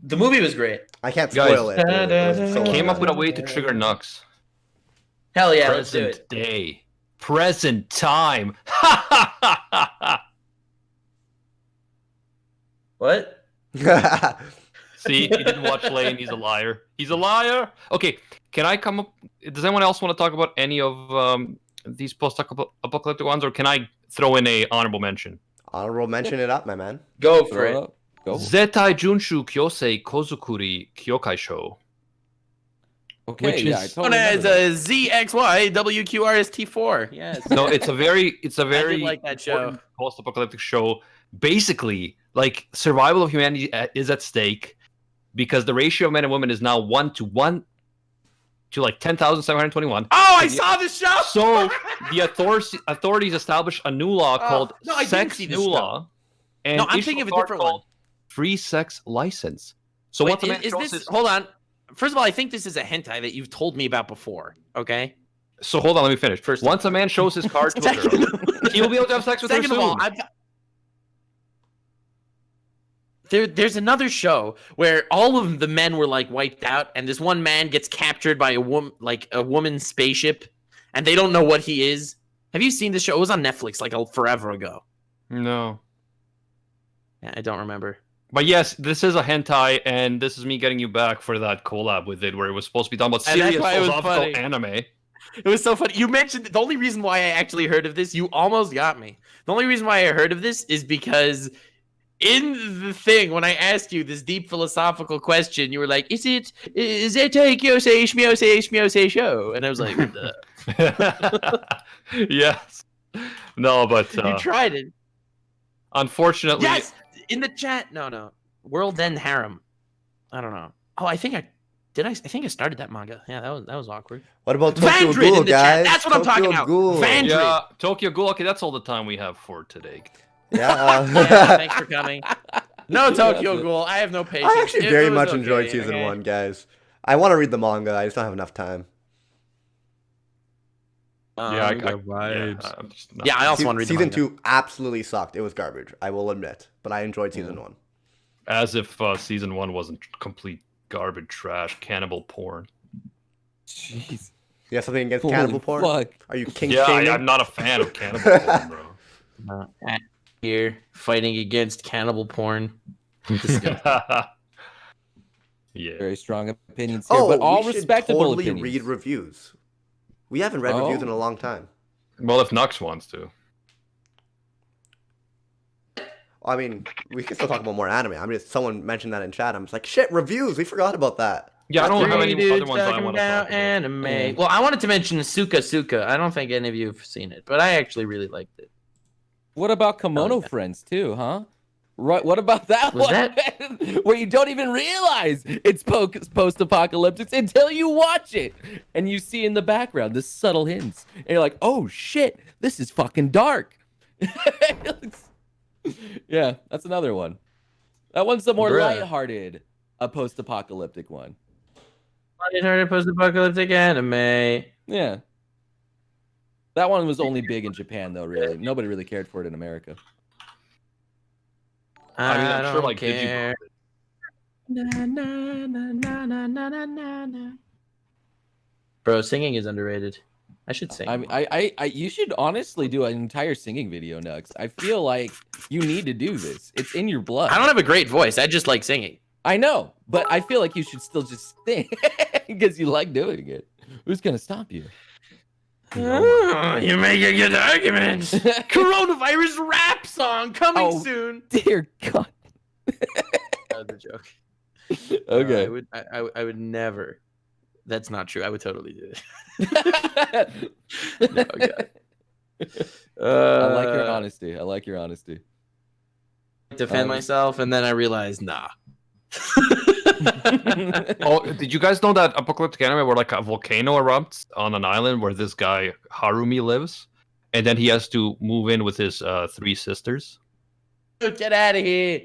D: The movie was great.
E: I can't
B: Guys,
E: spoil it. But it was so
B: Came
E: well
B: up with a
E: done.
B: way to trigger Nux.
D: Hell yeah, let's do
B: Present
D: it.
B: day. Present time.
D: What?
B: See, he didn't watch Lane. He's a liar. He's a liar. Okay, can I come up? Does anyone else want to talk about any of these post-apocalyptic ones, or can I throw in a honorable mention?
E: Honorable mention it up, my man.
D: Go for
C: Throw it
D: it.
C: up. Go.
B: Zetai Junshu Kyosei Kozukuri Kyokai Show.
C: Okay,
B: which
C: yeah, I
B: is-
C: totally
D: Known as
C: remember that.
D: ZXYWQRST4. Yes.
B: No, it's a very
D: like that show.
B: important post-apocalyptic show. Basically, like survival of humanity is at stake because the ratio of men and women is now 1 to 1 to like 10,721.
D: Oh, I saw this show.
B: So the authorities established a new law called
D: no, I didn't
B: Sex
D: see this
B: New
D: show.
B: Law. And
D: No, I'm
B: issued
D: thinking of a
B: card
D: different one.
B: called Free Sex License. So
D: Wait,
B: what the man
D: is
B: shows
D: this?
B: is-
D: Hold on. First of all, I think this is a hentai that you've told me about before. Okay.
B: So hold on, let me finish.
D: First-
B: Once a man shows his card to a
D: Second,
B: girl, he will be able to have sex with her
D: second of
B: soon.
D: all, there's another show where all of the men were like wiped out, and this one man gets captured by a woman's spaceship, and they don't know what he is. Have you seen this show? It was on Netflix like forever ago.
B: No.
D: Yeah, I don't remember.
B: But yes, this is a hentai, and this is me getting you back for that collab with it, where it was supposed to be talking about
D: And that's
B: serious
D: why it was
B: philosophical
D: funny.
B: anime.
D: It was so funny. You mentioned the only reason why I actually heard of this. You almost got me. The only reason why I heard of this is because in the thing when I asked you this deep philosophical question, you were like, "Is it Tokyo say Ishmio say show?" And I was like,
B: Yes. No, but
D: "You tried it."
B: unfortunately,
D: Yes, in the chat. No. World End Harem. I don't know. Oh, I think I started that manga. Yeah, that was awkward.
E: What about Tokyo
D: Vandred
E: Ghoul,
D: in the
E: guys?
D: chat. That's what I'm talking
E: Tokyo
D: about.
E: Ghoul.
D: Vandred.
B: yeah, Tokyo Ghoul. Okay, that's all the time we have for today.
E: Yeah.
D: Yeah, thanks for coming. No Tokyo Ghoul. I have no patience.
E: I actually
D: It
E: very
D: was
E: much
D: okay,
E: enjoyed season
D: okay.
E: 1, guys. I want to read the manga. I just don't have enough time.
B: Yeah, I
D: Also want to read the
E: Season
D: manga.
E: 2 absolutely sucked. It was garbage. I will admit, but I enjoyed season 1.
B: as if season 1 wasn't complete garbage trash, cannibal porn.
C: Jeez.
E: You have something against
C: Holy
E: cannibal porn?
C: fuck.
E: Are you king
B: Yeah,
E: shaming?
B: I'm not a fan of cannibal porn, bro.
D: Here fighting against cannibal porn.
B: Yeah.
C: Very strong opinions here,
E: Oh,
C: but all
E: we should
C: respectable
E: totally
C: opinions.
E: read reviews. We haven't read reviews in a long time.
B: Well, if Nux wants to.
E: I mean, we can still talk about more anime. I mean, someone mentioned that in chat. I'm just like, shit, reviews. We forgot about that.
B: Yeah, I don't have any
D: Three
B: other
D: dudes
B: ones I
D: talking
B: want to talk
D: about
B: about.
D: anime.
C: Yeah.
D: Well, I wanted to mention Suka. I don't think any of you have seen it, but I actually really liked it.
C: What about Kimono
D: like that.
C: Friends too, huh? Right. What about that
D: Was
C: one? Where you don't even realize it's post-apocalyptic until you watch it, and you see in the background the subtle hints, and you're like, "Oh shit, this is fucking dark." Yeah, that's another one. That one's the more
D: Bruh.
C: lighthearted, a post-apocalyptic one.
D: I heard a post-apocalyptic anime.
C: Yeah. That one was only big in Japan, though. Really, nobody really cared for it in America.
B: I mean, I'm
D: don't
B: sure, like,
D: care. Bro, singing is underrated. I should sing.
C: I mean, I you should honestly do an entire singing video, Nux. I feel like you need to do this. It's in your blood.
D: I don't have a great voice. I just like singing.
C: I know, but I feel like you should still just sing because you like doing it. Who's gonna stop you?
D: You make a good argument. Coronavirus rap song coming
C: Oh.
D: soon.
C: Dear God.
D: That was a joke.
C: Okay.
D: I would never. That's not true. I would totally do it. No, God.
C: I like your honesty. I like your honesty.
D: Defend myself, and then I realized, nah.
B: Oh, did you guys know that apocalyptic anime where like a volcano erupts on an island where this guy Harumi lives, and then he has to move in with his 3 sisters?
D: Get out of here.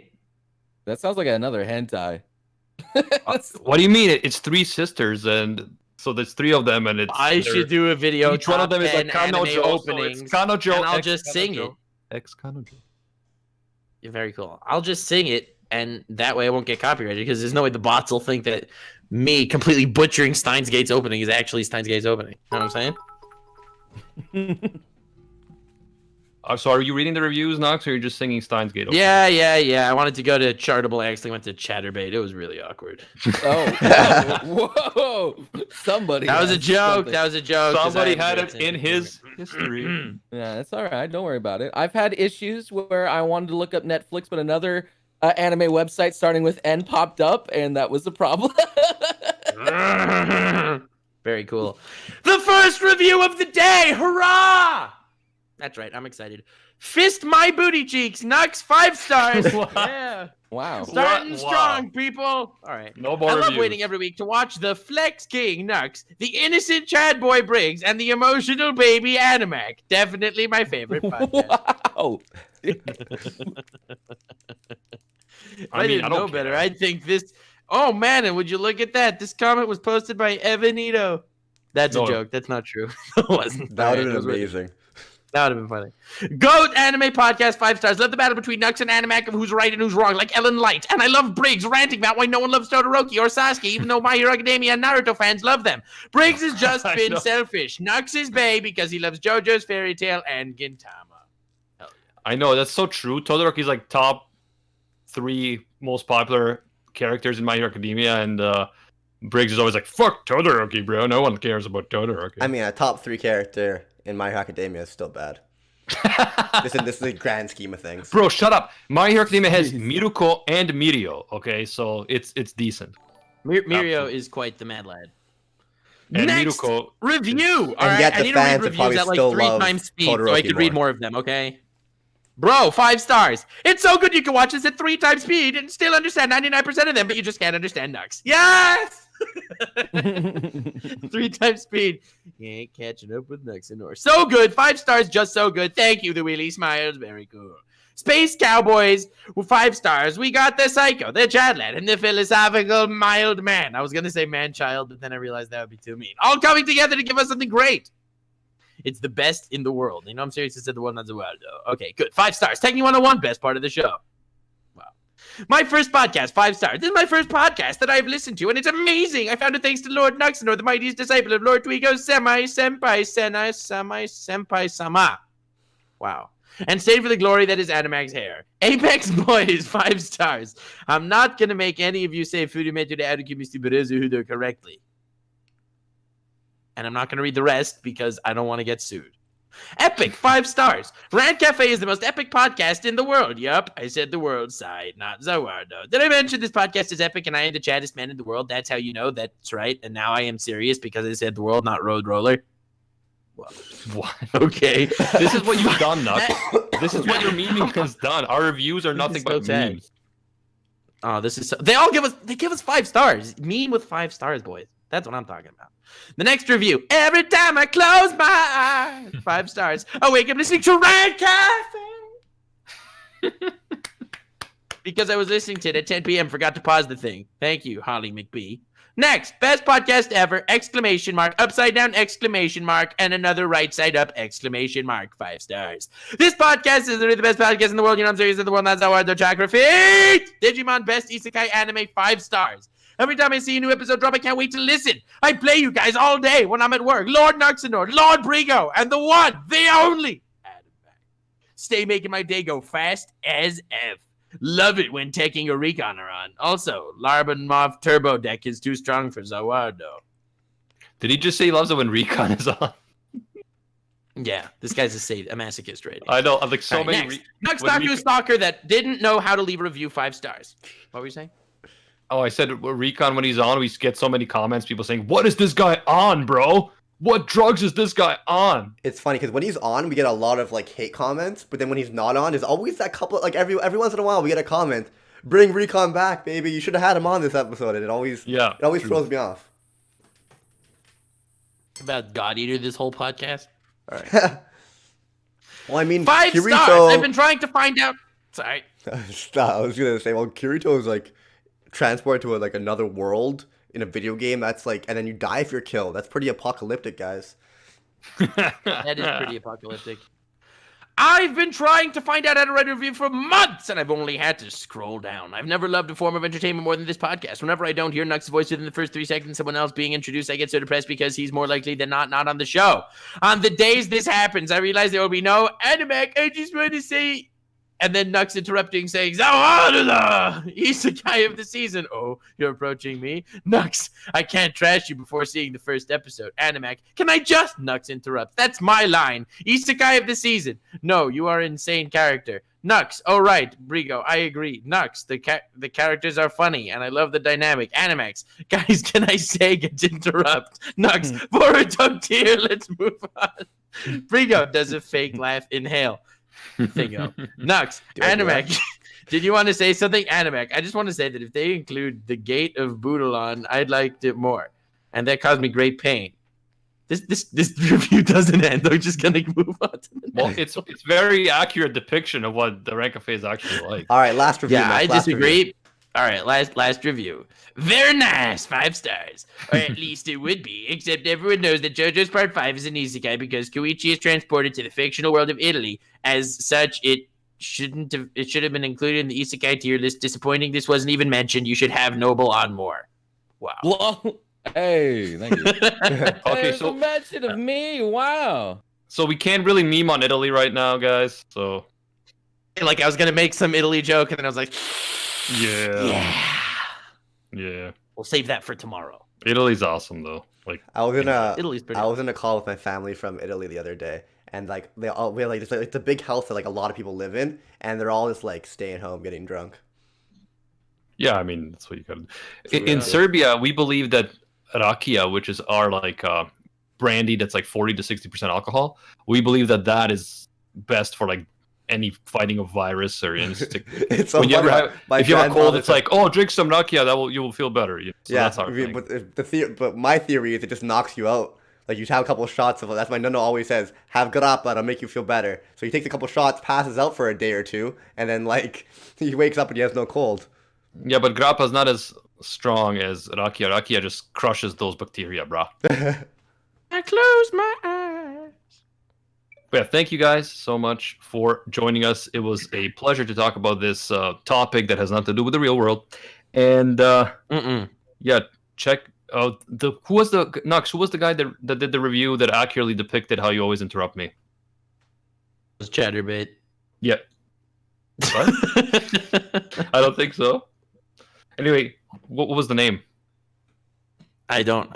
C: That sounds like another hentai.
B: What do you mean? It's 3 sisters, and so there's 3 of them, and it's
D: I should do a video.
B: each one of them is like
D: top 10 anime
B: Kanojo,
D: openings,
B: so it's Kanojo,
D: and I'll
B: ex
D: just sing it.
B: Kanojo, ex Kanojo.
D: Yeah, very cool. I'll just sing it, and that way I won't get copyrighted because there's no way the bots will think that me completely butchering Steins Gate's opening is actually Steins Gate's opening. You know what I'm saying?
B: So are you reading the reviews, Nox, or you're just singing Steins Gate?
D: Yeah. I wanted to go to Chartable. I actually went to Chatterbait. It was really awkward.
C: Whoa. Somebody.
D: That was a
C: has
D: joke.
C: something.
D: That was a joke. 'cause
B: Somebody
D: I
B: had
D: haven't
B: it
D: paid
B: in
D: attention
B: his
D: to
B: history.
C: Yeah, it's all right. Don't worry about it. I've had issues where I wanted to look up Netflix, but another anime website starting with N popped up, and that was a problem.
D: it. Very cool. The first review of the day. Hurrah! That's right. I'm excited. Fist my booty cheeks. Nux 5 stars. Yeah.
C: Wow.
D: Starting
B: Wow.
D: strong, people. All right.
B: No more
D: I love
B: reviews.
D: waiting every week to watch the Flex King Nux, the innocent Chad Boy Briggs, and the emotional baby Animac. Definitely my favorite podcast.
C: Wow.
D: I didn't know
B: don't
D: better.
B: care.
D: I'd think this. Oh man, and would you look at that? This comment was posted by Evanito. That's
B: No.
D: a joke. That's not true. It wasn't.
E: That would have
D: It
E: been
D: was really-
E: amazing.
D: That would have been funny. GOAT Anime Podcast 5 stars. Love the battle between Nux and Animac of who's right and who's wrong, like Ellen Light. And I love Briggs ranting about why no one loves Todoroki or Sasuke, even though My Hero Academia and Naruto fans love them. Briggs has just
B: I
D: been
B: know.
D: selfish. Nux is bae because he loves JoJo's Fairy Tail and Gintama. Hell
B: I know, that's so true. Todoroki's like top 3 most popular characters in My Hero Academia, and Briggs is always like, fuck Todoroki, bro. No one cares about Todoroki.
E: I mean, a top 3 character in My Hero Academia is still bad. This is the grand scheme of things.
B: Bro, shut up. My Hero Academia has Miruko and Mirio, okay? So it's decent.
D: Mirio is quite the mad lad.
B: And
D: Next
B: Miruko
D: review. All
E: And
D: right,
E: yet
D: I
E: the
D: need to read
E: fans
D: reviews
E: probably
D: at like
E: still
D: 3
E: love
D: times speed so I
E: Todoroki
D: could read
E: more.
D: more of them, okay? Bro, 5 stars. It's so good you can watch this at 3 times speed and still understand 99% of them, but you just can't understand Nux. Yes! 3 times speed. You ain't catching up with Nux and Nor. So good. 5 stars, just so good. Thank you, the Wheelie Smiles. Very cool. Space Cowboys with 5 stars. We got the Psycho, the Chadlad, and the Philosophical Mild Man. I was going to say man-child, but then I realized that would be too mean. All coming together to give us something great. It's the best in the world. You know, I'm serious. I said the world, not the world, though. Okay, good. 5 stars. Technique 101, best part of the show. Wow. My first podcast, 5 stars. This is my first podcast that I've listened to, and it's amazing. I found it thanks to Lord Nuxenor, the mightiest disciple of Lord Twigo, Senpai Sama. Wow. And save for the glory that is Animag's hair. Apex Boys, 5 stars. I'm not going to make any of you say Furumeto de Arukumisti Berezu Hudo correctly. And I'm not going to read the rest because I don't want to get sued. Epic, 5 stars. Rant Cafe is the most epic podcast in the world. Yup, I said the world side, not Zawardo. Did I mention this podcast is epic and I am the chattest man in the world? That's how you know that's right. And now I am serious because I said the world, not Road Roller. Well,
B: what?
D: Okay.
B: This is what you've done, Nux. This is what your memeing has done. Our reviews are nothing
D: so
B: but
D: sad.
B: memes.
D: Oh, this is so... They give us 5 stars. Meme with 5 stars, boys. That's what I'm talking about. The next review. Every time I close my eyes. 5 stars. I wake up listening to Rant Cafe. Because I was listening to it at 10 p.m. Forgot to pause the thing. Thank you, Holly McBee. Next, best podcast ever, exclamation mark, upside down, exclamation mark, and another right side up, exclamation mark, 5 stars. This podcast is literally the best podcast in the world. You know I'm serious in the world. That's how I do chakra feet. Digimon best isekai anime, 5 stars. Every time I see a new episode drop, I can't wait to listen. I play you guys all day when I'm at work. Lord Nuxenor, Lord Brigo, and the one, the only, Adam Back. Stay making my day go fast as F. Love it when taking a recon are on. Also, Larbenmoff Turbo Deck is too strong for Zawardo.
B: Did he just say he loves it when Recon is on?
D: Yeah, this guy's a masochist rating.
B: I know. I'm like so
D: All right,
B: many.
D: next, Nuxtaku Stalker that didn't know how to leave a review 5 stars. What were you saying?
B: Oh, I said Recon when he's on, we get so many comments, people saying, "What is this guy on, bro? What drugs is this guy on?"
E: It's funny because when he's on, we get a lot of like hate comments, but then when he's not on, there's always that couple. Like every once in a while, we get a comment, "Bring Recon back, baby. You should have had him on this episode." And it always throws me off.
D: About God Eater this whole podcast. All right.
E: Well, I mean,
D: 5
E: Kirito...
D: stars. I've been trying to find out. Sorry.
E: Stop. I was gonna say, well, Kirito is like transported to another world in a video game. That's like, and then you die if you're killed. That's pretty apocalyptic, guys.
D: That is pretty apocalyptic. I've been trying to find out how to write a review for months, and I've only had to scroll down. I've never loved a form of entertainment more than this podcast. Whenever I don't hear Nux's voice within the first 3 seconds of someone else being introduced, I get so depressed because he's more likely than not on the show. On the days this happens, I realize there will be no anime. I just want to say... And then Nux interrupting, saying, Zawarda! Isekai of the season. Oh, you're approaching me? Nux, I can't trash you before seeing the first episode. Animac, can I just? Nux interrupts. That's my line. Isekai of the season. No, you are an insane character. Nux, oh right, Brigo, I agree. Nux, the characters are funny, and I love the dynamic. Animax, guys, can I say get interrupt? Nux, for a top tier, let's move on. Brigo does a fake laugh. Inhale. Thingo. Nux, Animac, did you want to say something? Animac, I just want to say that if they include the Gate of Boodalon, I'd liked it more. And that caused me great pain. This review doesn't end. I'm just gonna move on to the next.
B: Well, it's very accurate depiction of what the Rank Cafe is actually like.
E: All right, last review.
D: Yeah,
E: Max,
D: I
E: last
D: disagree.
E: review.
D: All right, last review. Very nice, 5 stars. Or at least it would be, except everyone knows that JoJo's Part 5 is an isekai because Koichi is transported to the fictional world of Italy. As such, it should have been included in the isekai tier list. Disappointing this wasn't even mentioned. You should have Noble on more. Wow.
C: Well, hey, thank you.
B: Okay,
C: Hey,
B: so
C: a mention of me. Wow.
B: So we can't really meme on Italy right now, guys. So
D: Like, I was going to make some Italy joke, and then I was like,
B: yeah.
D: yeah. We'll save that for tomorrow.
B: Italy's awesome though. Like
E: I was in a
D: Italy's pretty.
E: I was in a call with my family from Italy the other day, and like we have like it's a big house that like a lot of people live in, and they're all just like staying home getting drunk.
B: yeah, I mean that's what you got. In Serbia, we believe that rakia, which is our like brandy that's like 40 to 60% alcohol, we believe that that is best for like any fighting of virus or anything.
E: It's so
B: When you ever
E: funny.
B: have, if you have a cold, it's like, oh, drink some rakia, you will feel better. So
E: yeah,
B: that's our thing.
E: but my theory is it just knocks you out. Like you have a couple of shots of it. That's why Nuno always says, have grappa, it'll make you feel better. So he takes a couple shots, passes out for a day or two, and then like he wakes up and he has no cold.
B: Yeah, but grappa is not as strong as rakia. Rakia just crushes those bacteria, bro.
D: I close my eyes.
B: But yeah, thank you guys so much for joining us. It was a pleasure to talk about this topic that has nothing to do with the real world. And yeah, check out who was the guy that did the review that accurately depicted how you always interrupt me?
D: It was Chatterbait.
B: Yeah. What? I don't think so. Anyway, what was the name?
D: I don't.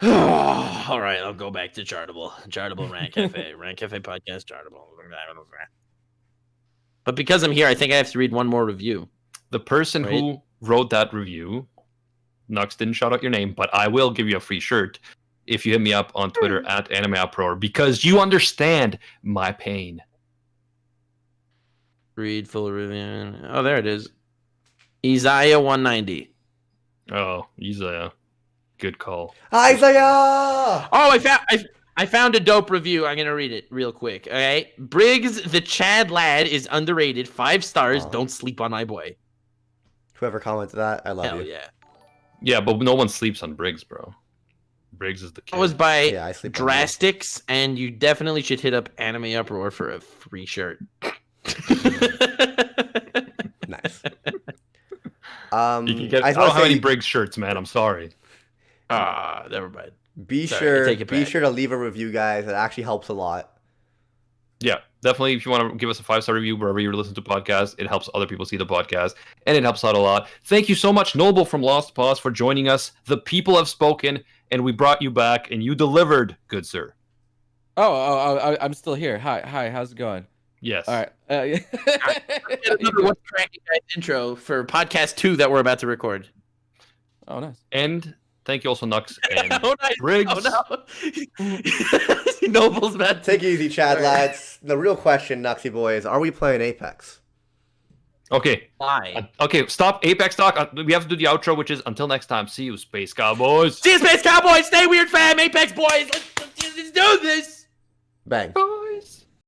D: All right, I'll go back to Chartable. Chartable Rant Cafe. Rant Cafe podcast, Chartable. But because I'm here, I think I have to read one more review.
B: The person who wrote that review, Nux didn't shout out your name, but I will give you a free shirt if you hit me up on Twitter at AnimeUproar because you understand my pain.
D: Read full review. Oh, there it is. Isaiah 190.
B: Oh, he's a good call.
E: Isaiah!
D: Oh, I found a dope review. I'm gonna read it real quick. All right, Briggs the Chad lad is underrated. 5 stars. Don't sleep on my boy.
E: Whoever commented that, I love
D: Hell
E: you.
D: yeah.
B: Yeah, but no one sleeps on Briggs, bro. Briggs is the kid.
D: That was by
E: Yeah, I sleep on that.
D: Drastics, and you definitely should hit up Anime Uproar for a free shirt.
E: Nice.
B: You can get. I
E: I
B: don't have any
E: say,
B: Briggs shirts, man. I'm sorry.
D: Never mind.
E: be
D: Sorry, I take it
E: be
D: back.
E: sure to leave a review, guys. It actually helps a lot.
B: Yeah, definitely. If you want to give us a 5-star review wherever you're listening to podcasts, it helps other people see the podcast, and it helps out a lot. Thank you so much, Noble from Lost Pause, for joining us. The people have spoken, and we brought you back, and you delivered, good sir.
C: I'm still here. Hi, how's it going?
B: Yes.
C: All right.
D: Another What's Cracking Guys intro for podcast 2 that we're about to record.
C: Oh, nice.
B: And thank you also, Nux and
D: Oh, nice.
B: Briggs.
D: Oh, no. Noble's about to...
E: Take it easy, Chad lads. The real question, Nuxie boys, are we playing Apex?
B: Okay.
D: Why?
B: Okay, stop Apex talk. We have to do the outro, which is until next time. See you, Space Cowboys.
D: See you, Space Cowboys. Stay weird, fam. Apex boys. Let's do this.
E: Bang.
B: Bye.